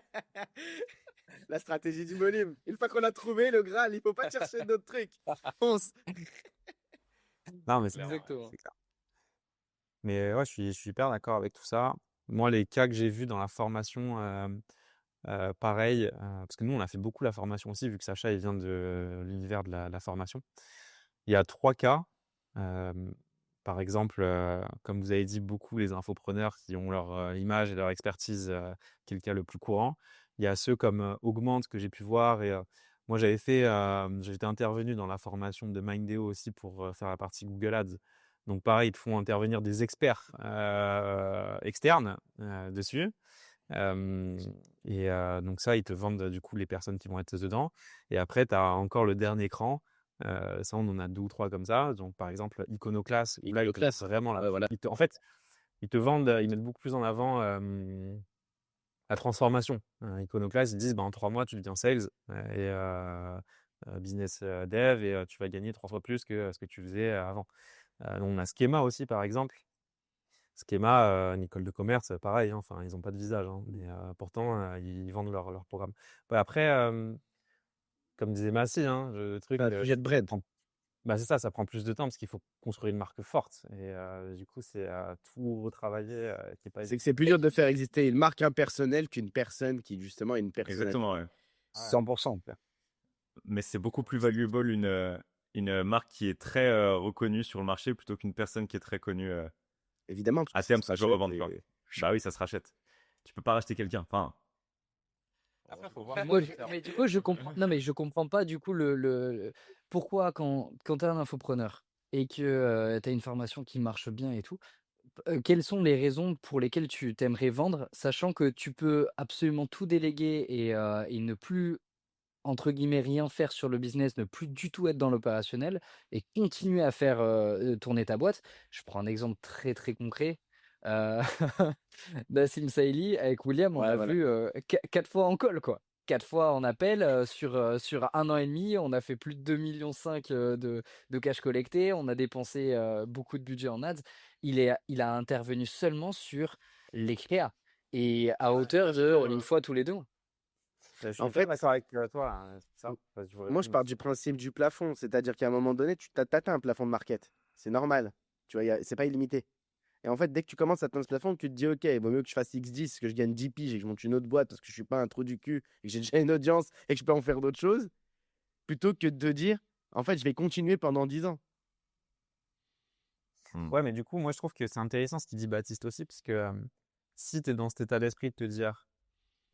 La stratégie du volume. Une fois qu'on a trouvé le Graal, il faut pas chercher d'autres trucs. Fonce. Non, mais c'est Exactement. c'est clair. Mais ouais, je suis hyper d'accord avec tout ça. Moi, les cas que j'ai vus dans la formation, pareil, parce que nous, on a fait beaucoup la formation aussi, vu que Sacha, il vient de l'univers de la formation. Il y a 3 cas. par exemple, comme vous avez dit, beaucoup les infopreneurs qui ont leur image et leur expertise, qui est le cas le plus courant. Il y a ceux comme Augmente que j'ai pu voir et moi j'étais intervenu dans la formation de Mindeo aussi pour faire la partie Google Ads. Donc pareil, ils te font intervenir des experts externes dessus. Euh, donc ça, ils te vendent du coup les personnes qui vont être dedans. Et après, tu as encore le dernier cran. Ça, on en a 2 ou 3 comme ça. Donc par exemple, Iconoclast, où là, ils te Iconoclast, vendent vraiment ouais, voilà. en fait, ils te vendent, ils mettent beaucoup plus en avant la transformation. Iconoclast, ils disent, en 3 mois, tu deviens sales et business dev et tu vas gagner 3 fois plus que ce que tu faisais avant. On a Schema aussi, par exemple. Schema, une école de commerce, pareil, hein, enfin, ils n'ont pas de visage, hein, mais pourtant, ils vendent leur programme. Ouais, après, comme disait Massy, hein, le truc, C'est un sujet de bread. c'est ça, ça prend plus de temps parce qu'il faut construire une marque forte. Et du coup, c'est tout retravailler qui est pas C'est que c'est plus dur de faire exister une marque impersonnelle qu'une personne qui, justement, est une personnalité. Exactement, ouais. 100%. Mais c'est beaucoup plus valuable une marque qui est très reconnue sur le marché plutôt qu'une personne qui est très connue. Évidemment, parce À que terme, ça ça se doit rachète revendre, quoi. et- Bah oui, ça se rachète. Tu peux pas racheter quelqu'un. Enfin, Après, faut voir. Mais du coup, je comprends. Non, mais je comprends pas du coup pourquoi quand tu es un infopreneur et que tu as une formation qui marche bien et tout, quelles sont les raisons pour lesquelles tu t'aimerais vendre, sachant que tu peux absolument tout déléguer et ne plus, entre guillemets, rien faire sur le business, ne plus du tout être dans l'opérationnel et continuer à faire tourner ta boîte. Je prends un exemple très très concret. Euh, Nassim Saïli, avec William, on Ouais, l'a voilà. vu 4 fois en call, quoi. 4 fois en appel sur 1 an et demi. On a fait plus de 2,5 millions de cash collecté. On a dépensé beaucoup de budget en ads. Il a intervenu seulement sur les créas et à hauteur de une fois tous les 2 mois. Je suis En hyper fait, d'accord avec toi, hein, c'est ça. Enfin, je vous moi, je réponds pars dessus. du principe du plafond. C'est-à-dire qu'à un moment donné, tu t'atteins un plafond de market. C'est normal. Tu vois, c'est pas illimité. Et en fait, dès que tu commences à atteindre ce plafond, tu te dis, OK, il vaut mieux que je fasse X10, que je gagne 10 piges et que je monte une autre boîte parce que je suis pas un trou du cul et que j'ai déjà une audience et que je peux en faire d'autres choses, plutôt que de dire, en fait, je vais continuer pendant 10 ans. Ouais, mais du coup, moi, je trouve que c'est intéressant ce qu'il dit Baptiste aussi, parce que si tu es dans cet état d'esprit de te dire,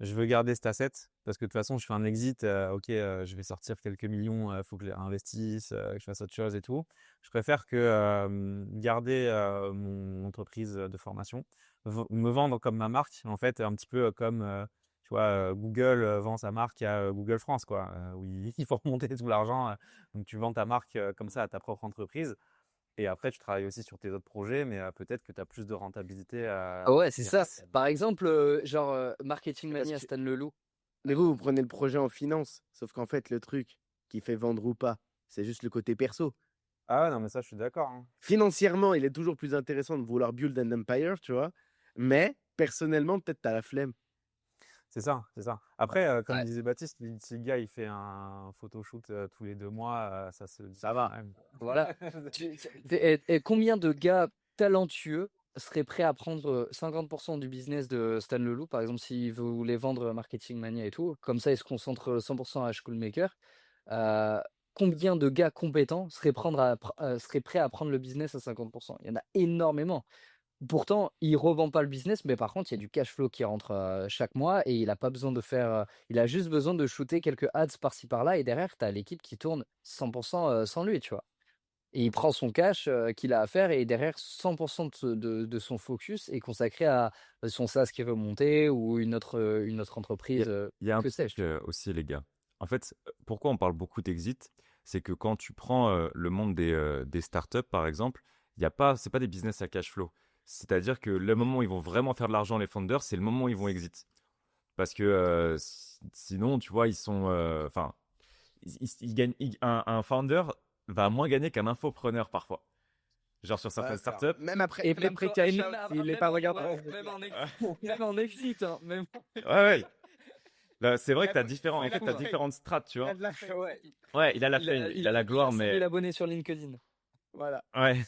je veux garder cet asset, parce que de toute façon, je fais un exit, ok, je vais sortir quelques millions, il faut que je les réinvestisse, que je fasse autre chose et tout. Je préfère que garder mon entreprise de formation, me vendre comme ma marque, en fait, un petit peu comme, tu vois, Google vend sa marque à Google France, quoi, où il faut remonter tout l'argent. Donc, tu vends ta marque comme ça à ta propre entreprise. Et après, tu travailles aussi sur tes autres projets, mais peut-être que tu as plus de rentabilité Ah ouais, c'est ça. directe. Par exemple, genre Marketing Parce Mania, que- Stan Leloup. Mais vous prenez le projet en finance. Sauf qu'en fait, le truc qui fait vendre ou pas, c'est juste le côté perso. Ah ouais, non, mais ça, je suis d'accord, hein. Financièrement, il est toujours plus intéressant de vouloir build an empire, tu vois. Mais personnellement, peut-être t'as la flemme. C'est ça, c'est ça. Après, comme Ouais. disait Baptiste, si le gars il fait un photoshoot tous les 2 mois, ça se dit Ça va. quand même. Voilà. Et combien de gars talentueux seraient prêts à prendre 50% du business de Stan Leloup, par exemple, s'il voulait vendre Marketing Mania et tout, comme ça il se concentre 100% à Schoolmaker. euh, Combien de gars compétents seraient prêts à prendre le business à 50%? Il y en a énormément. Pourtant, il revend pas le business, mais par contre, il y a du cash flow qui rentre chaque mois et il a pas besoin de faire. Il a juste besoin de shooter quelques ads par-ci par-là et derrière, tu as l'équipe qui tourne 100% sans lui, tu vois. Et il prend son cash qu'il a à faire et derrière, 100% de son focus est consacré à son SaaS qu'il veut monter ou une autre il y entreprise, a, il y a un que sais-je, truc tu vois. aussi, les gars. En fait, pourquoi on parle beaucoup d'exit? C'est que quand tu prends le monde des startups, par exemple, c'est pas des business à cash flow. C'est-à-dire que le moment où ils vont vraiment faire de l'argent, les founders, c'est le moment où ils vont exit. Parce que sinon, tu vois, ils sont. Enfin, ils gagnent. Un founder va moins gagner qu'un infopreneur parfois. Genre sur certaines Ouais, alors, startups. même après, Et même après Kain, s'il n'est pas regardé. même en exit, hein, même. Ouais, ouais. Là, c'est vrai que Il a t'as compris. différentes strates, tu Il a vois. de la fame. Ouais. Ouais, il a la Il a, fame, il il a a, la il a gloire, 100 000 mais abonnés sur LinkedIn. Voilà. ouais.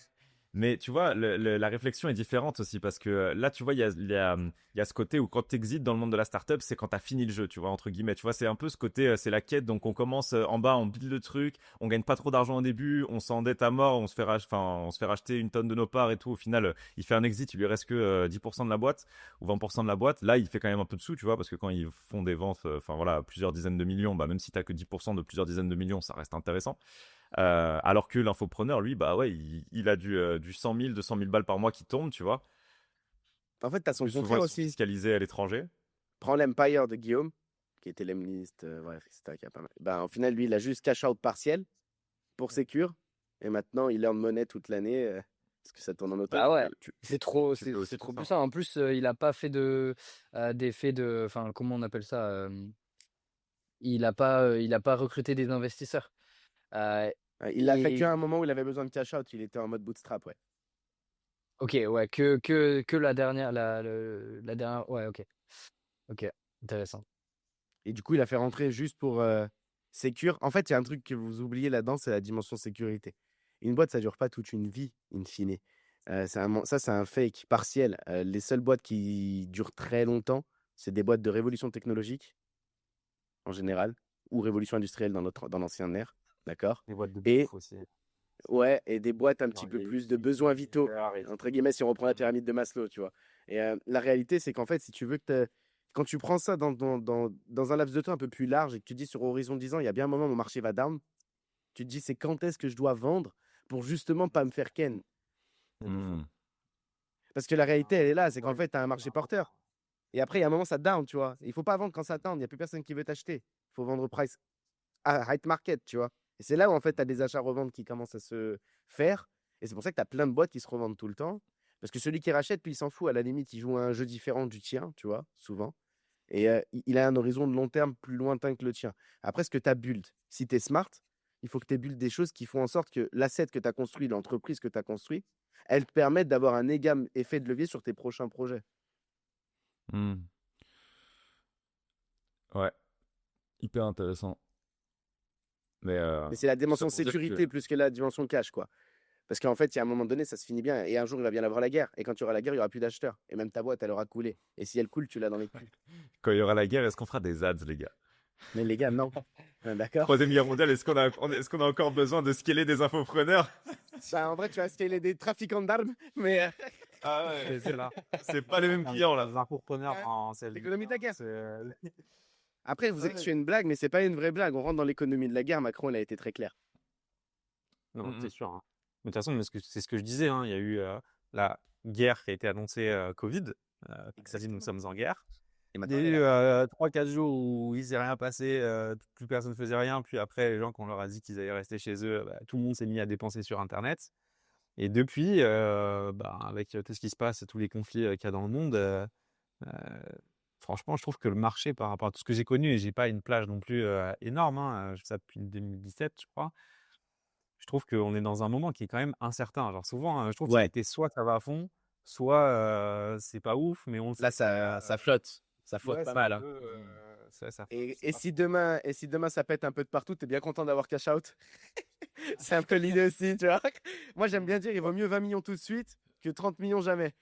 Mais tu vois, la réflexion est différente aussi parce que là, tu vois, il y a ce côté où quand tu exites dans le monde de la startup, c'est quand tu as fini le jeu, tu vois, entre guillemets. Tu vois, c'est un peu ce côté, c'est la quête. Donc, on commence en bas, on build le truc, on gagne pas trop d'argent au début, on s'endette à mort, on se fait racheter une tonne de nos parts et tout. Au final, il fait un exit, il lui reste que 10% de la boîte ou 20% de la boîte. Là, il fait quand même un peu de sous, tu vois, parce que quand ils font des ventes, enfin voilà, plusieurs dizaines de millions, bah, même si tu que 10% de plusieurs dizaines de millions, ça reste intéressant. Alors que l'infopreneur, lui, bah ouais, il a du 100 000, 200 000 balles par mois qui tombent, tu vois. En fait, tu as son Plus souvent, contraire ils sont aussi. fiscalisés à l'étranger. Prends l'Empire de Guillaume, qui était l'Emlist, bref, etc. Qui a pas mal. Ben, au final, lui, il a juste cash out partiel pour Secure. Et maintenant, il earn monnaie toute l'année. Parce que ça tourne en auto. Bah ouais, Tu c'est trop, peux aussi c'est trop faire ça. puissant. En plus, il a pas fait d'effet de, enfin, comment on appelle ça? Il a pas recruté des investisseurs. Euh, Il l'a fait qu'à et un moment où il avait besoin de cash out. Il était en mode bootstrap, ouais. ok, ouais, que la dernière, la dernière, ouais, ok, intéressant. Et du coup, il a fait rentrer juste pour Secure. En fait, il y a un truc que vous oubliez là-dedans, c'est la dimension sécurité. Une boîte, ça dure pas toute une vie, in fine. Ça, c'est un fake partiel. Les seules boîtes qui durent très longtemps, c'est des boîtes de révolution technologique, en général, ou révolution industrielle dans l'ancien ère. D'accord? Les boîtes de Et, bouffe aussi. ouais, et des boîtes un petit Genre peu les plus de besoins vitaux, Uber et entre guillemets, si on reprend la pyramide de Maslow, tu vois. Et la réalité, c'est qu'en fait, si tu veux quand tu prends ça dans un laps de temps un peu plus large et que tu dis sur horizon 10 ans, il y a bien un moment où mon marché va down, tu te dis c'est quand est-ce que je dois vendre pour justement pas me faire ken. Hmm. Parce que la réalité, elle est là, c'est qu'en fait, tu as un marché porteur. Et après, il y a un moment, ça down, tu vois. Il faut pas vendre quand ça down, il n'y a plus personne qui veut t'acheter. Il faut vendre au price à high market, tu vois. Et c'est là où en fait, tu as des achats-reventes qui commencent à se faire. Et c'est pour ça que tu as plein de boîtes qui se revendent tout le temps. Parce que celui qui rachète, lui, il s'en fout. À la limite, il joue à un jeu différent du tien, tu vois, souvent. Et il a un horizon de long terme plus lointain que le tien. Après, ce que tu as build, si tu es smart, il faut que tu aies build des choses qui font en sorte que l'asset que tu as construit, l'entreprise que tu as construit, elle te permette d'avoir un égal effet de levier sur tes prochains projets. Hmm. Ouais, hyper intéressant. Mais Mais c'est la tout ça dimension pour dire sécurité que plus que la dimension cash, quoi. Parce qu'en fait, il y a un moment donné, ça se finit bien. Et un jour, il va bien avoir la guerre. Et quand il y aura la guerre, il n'y aura plus d'acheteurs. Et même ta boîte, elle aura coulé. Et si elle coule, tu l'as dans les culs. quand il y aura la guerre, est-ce qu'on fera des ads, les gars? Mais les gars, non. D'accord? Troisième guerre mondiale, est-ce qu'on a encore besoin de scaler des infopreneurs? Bah, en vrai, tu vas scaler des trafiquants d'armes, mais Ah ouais, c'est là. c'est pas les mêmes clients là. Les entrepreneurs, c'est l'économie de la guerre. c'est- Après, vous savez que je fais une blague, mais c'est pas une vraie blague. On rentre dans l'économie de la guerre. Macron, il a été très clair. Non, Mhm. c'est sûr, hein. Mais de toute façon, c'est ce que je disais, hein, il y a eu la guerre qui a été annoncée Covid. Ça dit nous sommes en guerre. Et Il maintenant, y a eu 3-4 jours où il s'est rien passé, plus personne ne faisait rien. Puis après, les gens, quand on leur a dit qu'ils allaient rester chez eux, bah, tout le monde s'est mis à dépenser sur Internet. Et depuis, bah, avec tout ce qui se passe, tous les conflits qu'il y a dans le monde, franchement, je trouve que le marché, par rapport à tout ce que j'ai connu, et j'ai pas une plage non plus énorme, hein, je fais ça depuis 2017, je crois. Je trouve qu'on est dans un moment qui est quand même incertain. Genre souvent, je trouve que Ouais. l'été, soit ça va à fond, soit c'est pas ouf, mais on le Là, sait. ça flotte. Ça flotte Ouais, pas c'est mal. un Hein. peu, ça Et, flotte, c'est et pas si fou. demain, ça pète un peu de partout, t'es bien content d'avoir cash out. C'est un peu l'idée aussi, tu vois. Moi, j'aime bien dire, il vaut mieux 20 millions tout de suite que 30 millions jamais.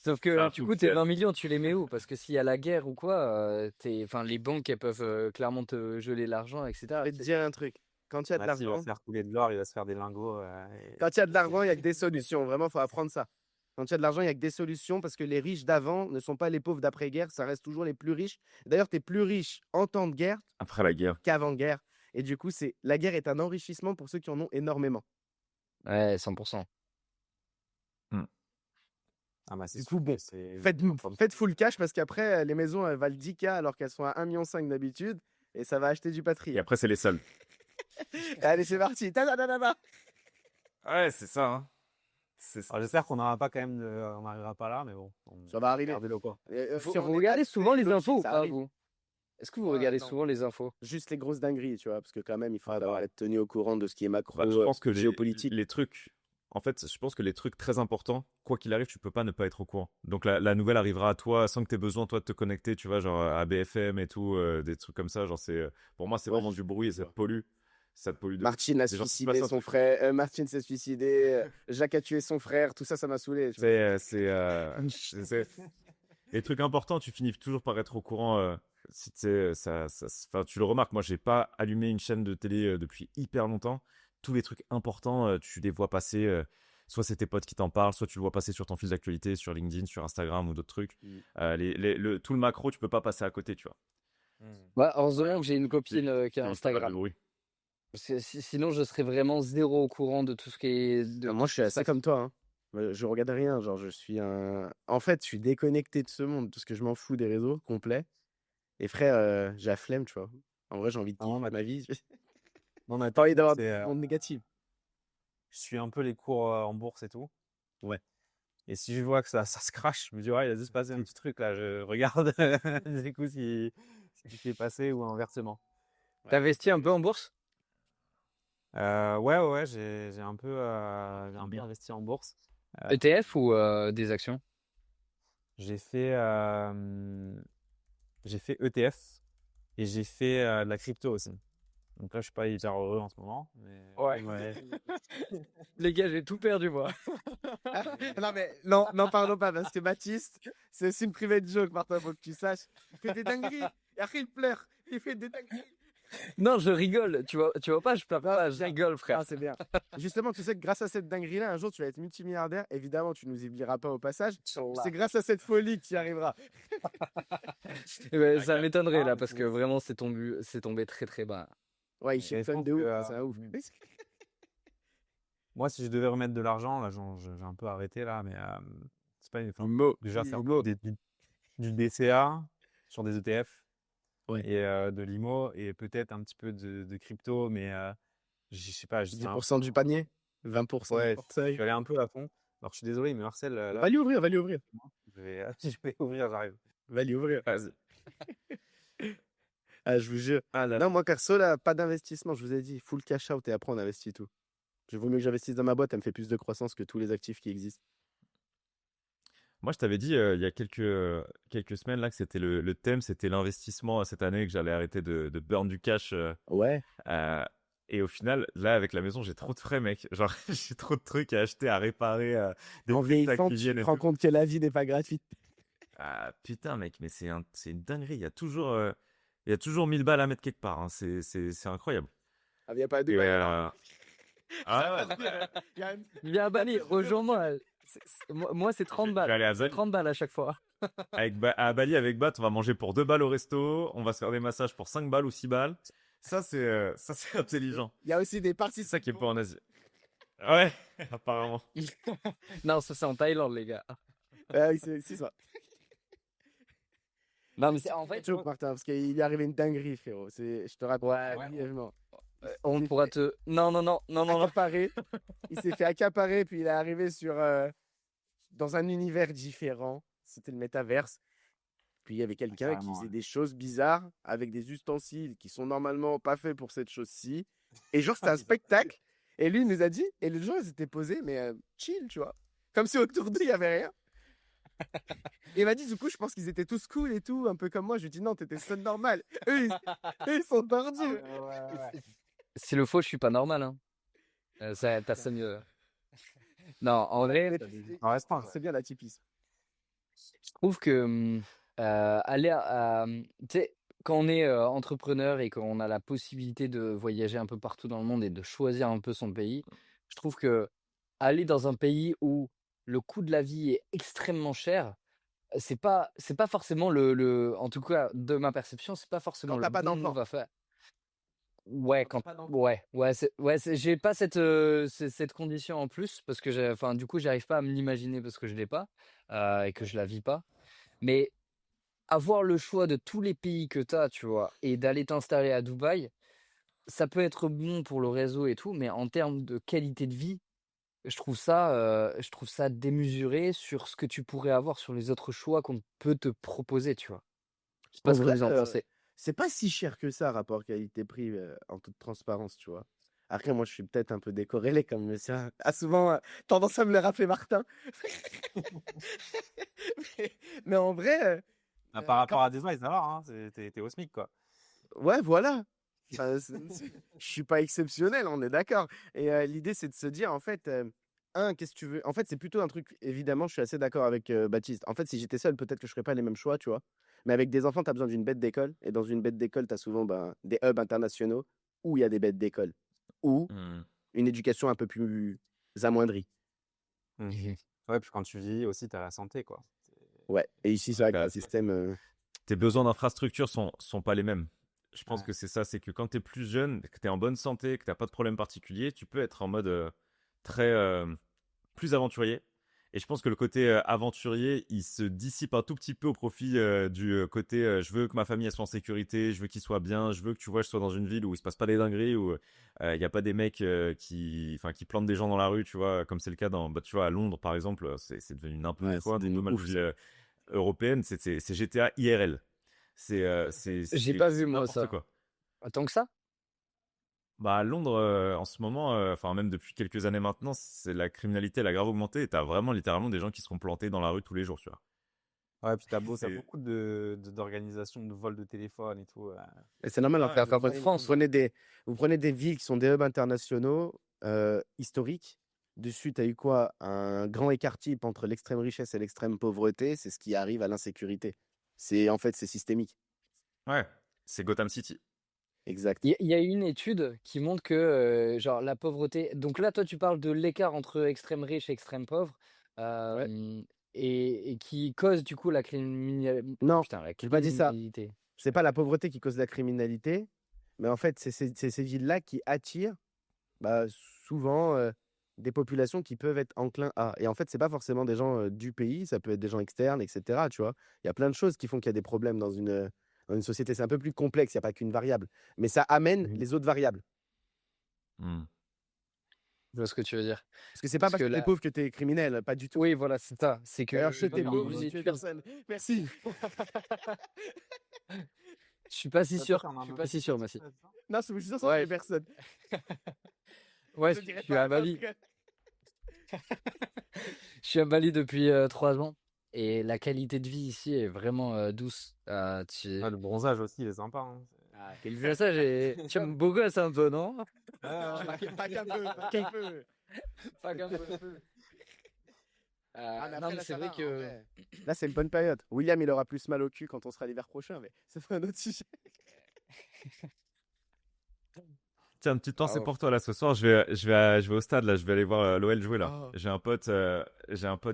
Sauf C'est que un du coup coup, de tes fiel. 20 millions, tu les mets où? Parce que s'il y a la guerre ou quoi, enfin, les banques, elles peuvent clairement te geler l'argent, Je etc. vais te dire un truc. Quand il y a de Mathis, il va l'argent, se faire couler de l'or, il va se faire des lingots. quand il y a de l'argent, il y a que des solutions. Vraiment, il faut apprendre ça. Quand il y a de l'argent, il y a que des solutions parce que les riches d'avant ne sont pas les pauvres d'après-guerre, ça reste toujours les plus riches. D'ailleurs, tu es plus riche en temps de guerre Après la guerre. qu'avant-guerre. Et du coup, la guerre est un enrichissement pour ceux qui en ont énormément. Ouais, 100%. Ah bah, c'est Du sûr coup, bon, que c'est faites full cash parce qu'après, les maisons, elles valent 10K alors qu'elles sont à 1,5 million d'habitude et ça va acheter du Et patrie. après, c'est les seuls. Allez, c'est parti. Ta-da-da-da-da. Ouais, c'est ça. Hein. C'est ça. Alors, j'espère qu'on n'aura pas quand même, on n'arrivera pas là, mais bon, Ça va arriver. gardez-le quoi. Si on Vous est regardez souvent les logique, infos ou ça pas, arrive. vous? Est-ce que vous Ouais, regardez non. souvent les infos? Juste les grosses dingueries, tu vois, parce que quand même, il faut Ouais, savoir pareil. être tenu au courant de ce qui est macro, Bah, je pense que géopolitique. les trucs, en fait, je pense que les trucs très importants, quoi qu'il arrive, tu peux pas ne pas être au courant. Donc la nouvelle arrivera à toi sans que tu aies besoin, toi, de te connecter, tu vois, genre à BFM et tout, des trucs comme ça. Genre, pour moi, c'est Ouais, vraiment du bruit et ça te pollue. ça te pollue de ouf. Martine a Des gens qui se suicidé passent un son truc. frère. Martine s'est suicidée. Jacques a tué son frère. Tout ça, ça m'a saoulé. Tu vois. C'est les trucs importants, tu finis toujours par être au courant. Si tu sais, enfin, tu le remarques. Moi, j'ai pas allumé une chaîne de télé depuis hyper longtemps. Tous les trucs importants, tu les vois passer. Soit c'est tes potes qui t'en parlent, soit tu le vois passer sur ton fil d'actualité, sur LinkedIn, sur Instagram ou d'autres trucs. Tout le macro, tu peux pas passer à côté, tu vois. Ouais, heureusement que j'ai une C'est copine qui a évite pas mal de Instagram. bruit. Parce que sinon, je serais vraiment zéro au courant de tout ce qui est. De Moi, tout je ce suis qui se assez passe. comme toi. Hein. Je regarde rien. Genre, je suis un. En fait, je suis déconnecté de ce monde parce que je m'en fous des réseaux complets. Et frère, j'ai la flemme, tu vois. En vrai, j'ai envie de Non, kiffer ma vie. non, ma Pas envie technique, d'avoir c'est de monde négatif. je suis un peu les cours en bourse et tout. Ouais. Et si je vois que ça se crache, je me dis, ouais, il a dû se passer un petit truc là. Je regarde du coup si ce qui s'est passé ou inversement. T'investis un peu en bourse? Ouais, j'ai un peu investi en bourse. ETF ou des actions? J'ai fait, ETF et j'ai fait de la crypto aussi. Donc là, je suis pas hyper heureux en ce moment. Mais... Ouais. Les gars, j'ai tout perdu, moi. Non, mais non, n'en parlons pas parce que Baptiste, c'est aussi une private joke, Martin, faut que tu saches. Il fait des dingueries et après il pleure. Il fait des dingueries. Non, je rigole. Tu vois pas, je pleure pas, je rigole, frère. Ah, c'est bien. Justement, tu sais que grâce à cette dinguerie-là, un jour, tu vas être multimilliardaire. Évidemment, tu nous oublieras pas au passage. C'est grâce à cette folie que tu y arriveras. Ouais, ça m'étonnerait là, parce que vraiment, c'est tombé très très bas. Ouais, il Et je chiffonne pense de ouf. que, C'est un ouf. moi, si je devais remettre de l'argent, là, j'ai un peu arrêté là, mais c'est pas enfin, Mo. déjà faire Mo. du DCA sur des ETF Ouais. et de l'IMO et peut-être un petit peu de crypto, mais je sais pas, 10% du panier 20% ouais, du je portefeuille. suis allé un peu à fond. Alors, je suis désolé, mais Marcel, là, Va lui ouvrir, va lui ouvrir. je vais ouvrir, j'arrive. Va lui ouvrir. Vas-y. Ah, je vous jure. Ah là. Non, moi, perso, là, pas d'investissement. Je vous ai dit, full cash out et après, on investit tout. Je vaut mieux que j'investisse dans ma boîte. Elle me fait plus de croissance que tous les actifs qui existent. Moi, je t'avais dit il y a quelques semaines là que c'était le thème, c'était l'investissement cette année, que j'allais arrêter de burn du cash. Ouais. Et au final, là, avec la maison, j'ai trop de frais, mec. Genre, j'ai trop de trucs à acheter, à réparer, des En trucs vieillissant, qui tu viennent te et rends tout. compte que la vie n'est pas gratuite. Ah, putain, mec, mais c'est une dinguerie. Il y a toujours 1000 balles à mettre quelque part. Hein. C'est incroyable. Ah, viens pas à Et Dubaï. ah ouais. Viens à Bali, rejoins-moi. Moi, c'est 30 Je vais balles. aller à Bali. 30 balles à chaque fois. À Bali avec Bat, on va manger pour 2 balles au resto. On va se faire des massages pour 5 balles ou 6 balles. Ça, c'est intelligent. Il y a aussi des parties. C'est ça qui est pas en Asie. Ouais, apparemment. Non, ça, c'est en Thaïlande, les gars. Ah oui, c'est ça. Non, mais en fait, Joke, Martin, parce qu'il est arrivé une dinguerie, frérot. Je te rappelle Ouais. brièvement. on pourra te. Non. Accaparé. Il s'est fait accaparer, puis il est arrivé dans un univers différent. C'était le métaverse. Puis il y avait quelqu'un qui Carrément, faisait ouais. des choses bizarres avec des ustensiles qui sont normalement pas faits pour cette chose-ci. Et genre, c'était un spectacle. Et lui, il nous a dit, et les gens, ils étaient posés, mais chill, tu vois. Comme si autour d'eux, il n'y avait rien. Et il m'a dit, du coup, je pense qu'ils étaient tous cool et tout, un peu comme moi. Je lui ai dit, non, t'étais seul normal. Eux, ils sont tordus. C'est le faux, je suis pas normal. Hein. T'as ça mieux. Non, en vrai, Non, reste pas. C'est bien la typisme. je trouve que aller tu sais, quand on est entrepreneur et qu'on a la possibilité de voyager un peu partout dans le monde et de choisir un peu son pays, je trouve que aller dans un pays où le coût de la vie est extrêmement cher, c'est pas forcément en tout cas de ma perception, c'est pas forcément Quand le t'as pas bon d'enfant. move à faire. Ouais, j'ai pas cette condition en plus parce que enfin, du coup, j'arrive pas à me l'imaginer parce que je l'ai pas et que je la vis pas. Mais avoir le choix de tous les pays que tu as, tu vois, et d'aller t'installer à Dubaï, ça peut être bon pour le réseau et tout, mais en termes de qualité de vie, je trouve ça démesuré sur ce que tu pourrais avoir sur les autres choix qu'on peut te proposer, tu vois. Je sais pas En ce que vrai, vous en pensez. c'est pas si cher que ça, rapport qualité-prix, en toute transparence, tu vois. Après, moi, je suis peut-être un peu décorrélé, comme monsieur a souvent tendance à me le rappeler, Martin. mais en vrai, Par rapport à Dubaï, ça va, hein. T'es au SMIC, quoi. ouais, voilà. Enfin, je suis pas exceptionnel, on est d'accord. Et l'idée, c'est de se dire, en fait, qu'est-ce que tu veux? En fait, c'est plutôt un truc, évidemment, je suis assez d'accord avec Baptiste. En fait, si j'étais seul, peut-être que je ferais pas les mêmes choix, tu vois. Mais avec des enfants, tu as besoin d'une bête d'école. Et dans une bête d'école, tu as souvent des hubs internationaux où il y a des bêtes d'école. Ou Hmm. une éducation un peu plus amoindrie. Ouais, puis quand tu vis aussi, tu as la santé, quoi. Ouais. Et ici, c'est vrai que t'as un système. Tes besoins d'infrastructure sont pas les mêmes. Je pense Ouais. que c'est ça, c'est que quand tu es plus jeune, que tu es en bonne santé, que tu pas de problème particulier, tu peux être en mode très plus aventurier. Et je pense que le côté aventurier, il se dissipe un tout petit peu au profit du côté je veux que ma famille elle soit en sécurité, je veux qu'il soit bien, je veux que tu vois, je sois dans une ville où il se passe pas des dingueries, où il y a pas des mecs qui plantent des gens dans la rue, tu vois, comme c'est le cas tu vois, à Londres par exemple, c'est devenu Ouais, n'importe c'est quoi dans devenu pas mal de ouf, ça. villes européennes, c'est GTA IRL. J'ai pas vu, C'est moi, n'importe ça. quoi. Tant que ça? Bah, à Londres, en ce moment, enfin même depuis quelques années maintenant, c'est la criminalité, elle a grave augmenté et t'as vraiment littéralement des gens qui seront plantés dans la rue tous les jours, tu vois. Ouais, puis t'as C'est beaucoup d'organisations de vol de téléphone et tout. Et c'est normal, en ouais, fait. Faire de Vous France. prenez des villes qui sont des hubs internationaux historiques. Dessus, tu as eu quoi? Un grand écart type entre l'extrême richesse et l'extrême pauvreté. C'est ce qui arrive à l'insécurité. En fait, c'est systémique. ouais, c'est Gotham City. Exact. Il y a une étude qui montre que genre la pauvreté. Donc là, toi, tu parles de l'écart entre extrême riche et extrême pauvre, Ouais. et qui cause du coup la criminalité. Non, Putain, la j'ai pas dit ça. criminalité. C'est pas la pauvreté qui cause la criminalité, mais en fait, c'est ces villes-là qui attirent souvent des populations qui peuvent être enclins à. Et en fait, c'est pas forcément des gens du pays, ça peut être des gens externes, etc. Tu vois, il y a plein de choses qui font qu'il y a des problèmes dans une société. C'est un peu plus complexe, il n'y a pas qu'une variable, mais ça amène Mhm. les autres variables. Hmm. Je vois ce que tu veux dire. Parce que c'est pas Parce parce que que t'es là, pauvre que t'es criminel, pas du tout. oui, voilà, c'est ça. C'est D'ailleurs, que je t'ai les bon, pauvres j'ai tué études. personne. Merci. Je suis pas si Toi, sûr. t'en as un Je suis peu pas plus si de sûr, Massy. là-dedans. Non, je suis sûr, ça Ouais, tué personne. ouais, Je je dirais suis à pas Bali. après. Je suis à Bali depuis 3 ans et la qualité de vie ici est vraiment douce. Ouais, le bronzage aussi, il est sympa, hein. Quel visage et tu aimes beau gosse un peu, non? Pas qu'un peu, pas qu'un peu. Pas qu'un peu. Ah, mais Non, après, mais là, c'est ça vrai va, en que vrai. Là, c'est une bonne période. William, il aura plus mal au cul quand on sera l'hiver prochain, mais c'est un autre sujet. Tiens, une petite Ah pensée ouais. pour toi là ce soir. Je vais au stade là. Je vais aller voir l'OL jouer là. Oh. J'ai un pote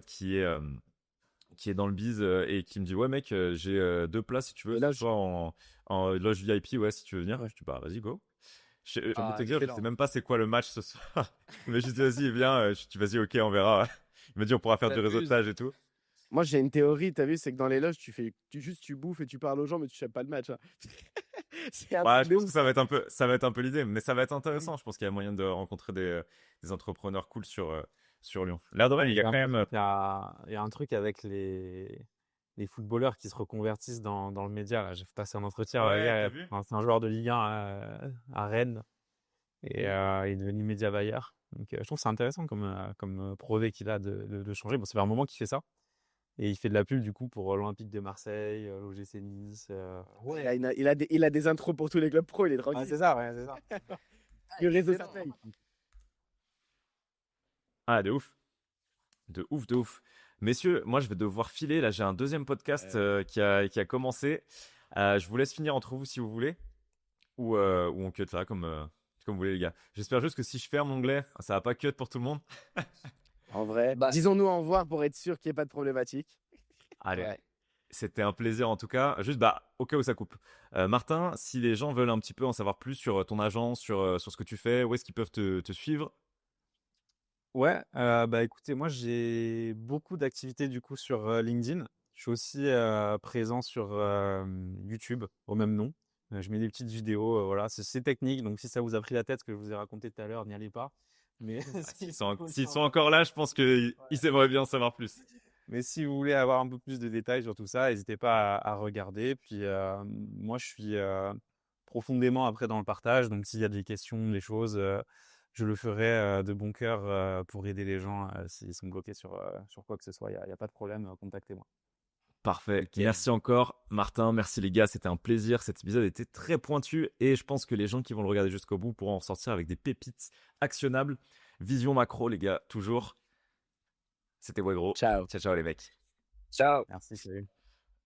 qui est dans le bise et qui me dit ouais mec, j'ai 2 places si tu veux Et ce là, soir en loge VIP. Ouais, si tu veux venir. ouais. Je dis bah vas-y go. J'ai envie de Ah, te dire, je sais excellent. même pas c'est quoi le match ce soir. Mais je dis vas-y viens. Je dis vas-y ok on verra. Il m'a dit on pourra faire du T'abuses. réseautage et tout. Moi, j'ai une théorie, t'as vu, c'est que dans les loges, tu bouffes et tu parles aux gens, mais tu sais pas le match, hein. C'est un Ouais, truc je de pense que ouf, ça. ça va être un peu l'idée, mais ça va être intéressant. Je pense qu'il y a moyen de rencontrer des entrepreneurs cool sur Lyon. L'air de rien, il y a J'ai quand même. l'impression qu'il y a un truc avec les footballeurs qui se reconvertissent dans le média. Là. J'ai passé un entretien avec un Ouais, t'as gars, vu? c'est un joueur de Ligue 1 à Rennes et il est devenu média buyer. Donc je trouve que c'est intéressant comme projet qu'il a de changer. Bon, ça fait un moment qu'il fait ça. Et il fait de la pub du coup pour l'Olympique de Marseille, l'OGC Nice. Ouais, il a des intros pour tous les clubs pro, il est Ouais, tranquille. c'est ça, ouais, c'est ça. Le réseau, Excellent. ça paye. Ah, de ouf. De ouf, de ouf. Messieurs, moi je vais devoir filer. Là, j'ai un deuxième podcast qui a commencé. Je vous laisse finir entre vous si vous voulez. Ou on cut là, comme vous voulez, les gars. J'espère juste que si je ferme l'onglet, ça va pas cut pour tout le monde. En vrai, Bah, disons-nous au revoir pour être sûr qu'il n'y ait pas de problématique. Allez, ouais. c'était un plaisir en tout cas. Juste, au cas où ça coupe. Martin, si les gens veulent un petit peu en savoir plus sur ton agence, sur ce que tu fais, où est-ce qu'ils peuvent te suivre? Ouais, bah écoutez, moi j'ai beaucoup d'activités du coup sur LinkedIn. Je suis aussi présent sur YouTube au même nom. Je mets des petites vidéos, voilà, c'est technique, donc si ça vous a pris la tête, ce que je vous ai raconté tout à l'heure, n'y allez pas. Mais S'ils si sont, vous voulez s'ils en sont savoir encore là, je pense qu'ils ouais. ils aimeraient bien en savoir plus. Mais si vous voulez avoir un peu plus de détails sur tout ça, n'hésitez pas à regarder. Puis moi, je suis profondément après dans le partage. Donc s'il y a des questions, des choses, je le ferai de bon cœur pour aider les gens s'ils sont bloqués sur quoi que ce soit. Il y a pas de problème, contactez-moi. Parfait. Nickel. Merci encore, Martin. Merci les gars, c'était un plaisir. Cet épisode était très pointu et je pense que les gens qui vont le regarder jusqu'au bout pourront en sortir avec des pépites actionnables. Vision macro, les gars, toujours. C'était Wegro. Ciao. Ciao, ciao les mecs. Ciao. Merci, salut.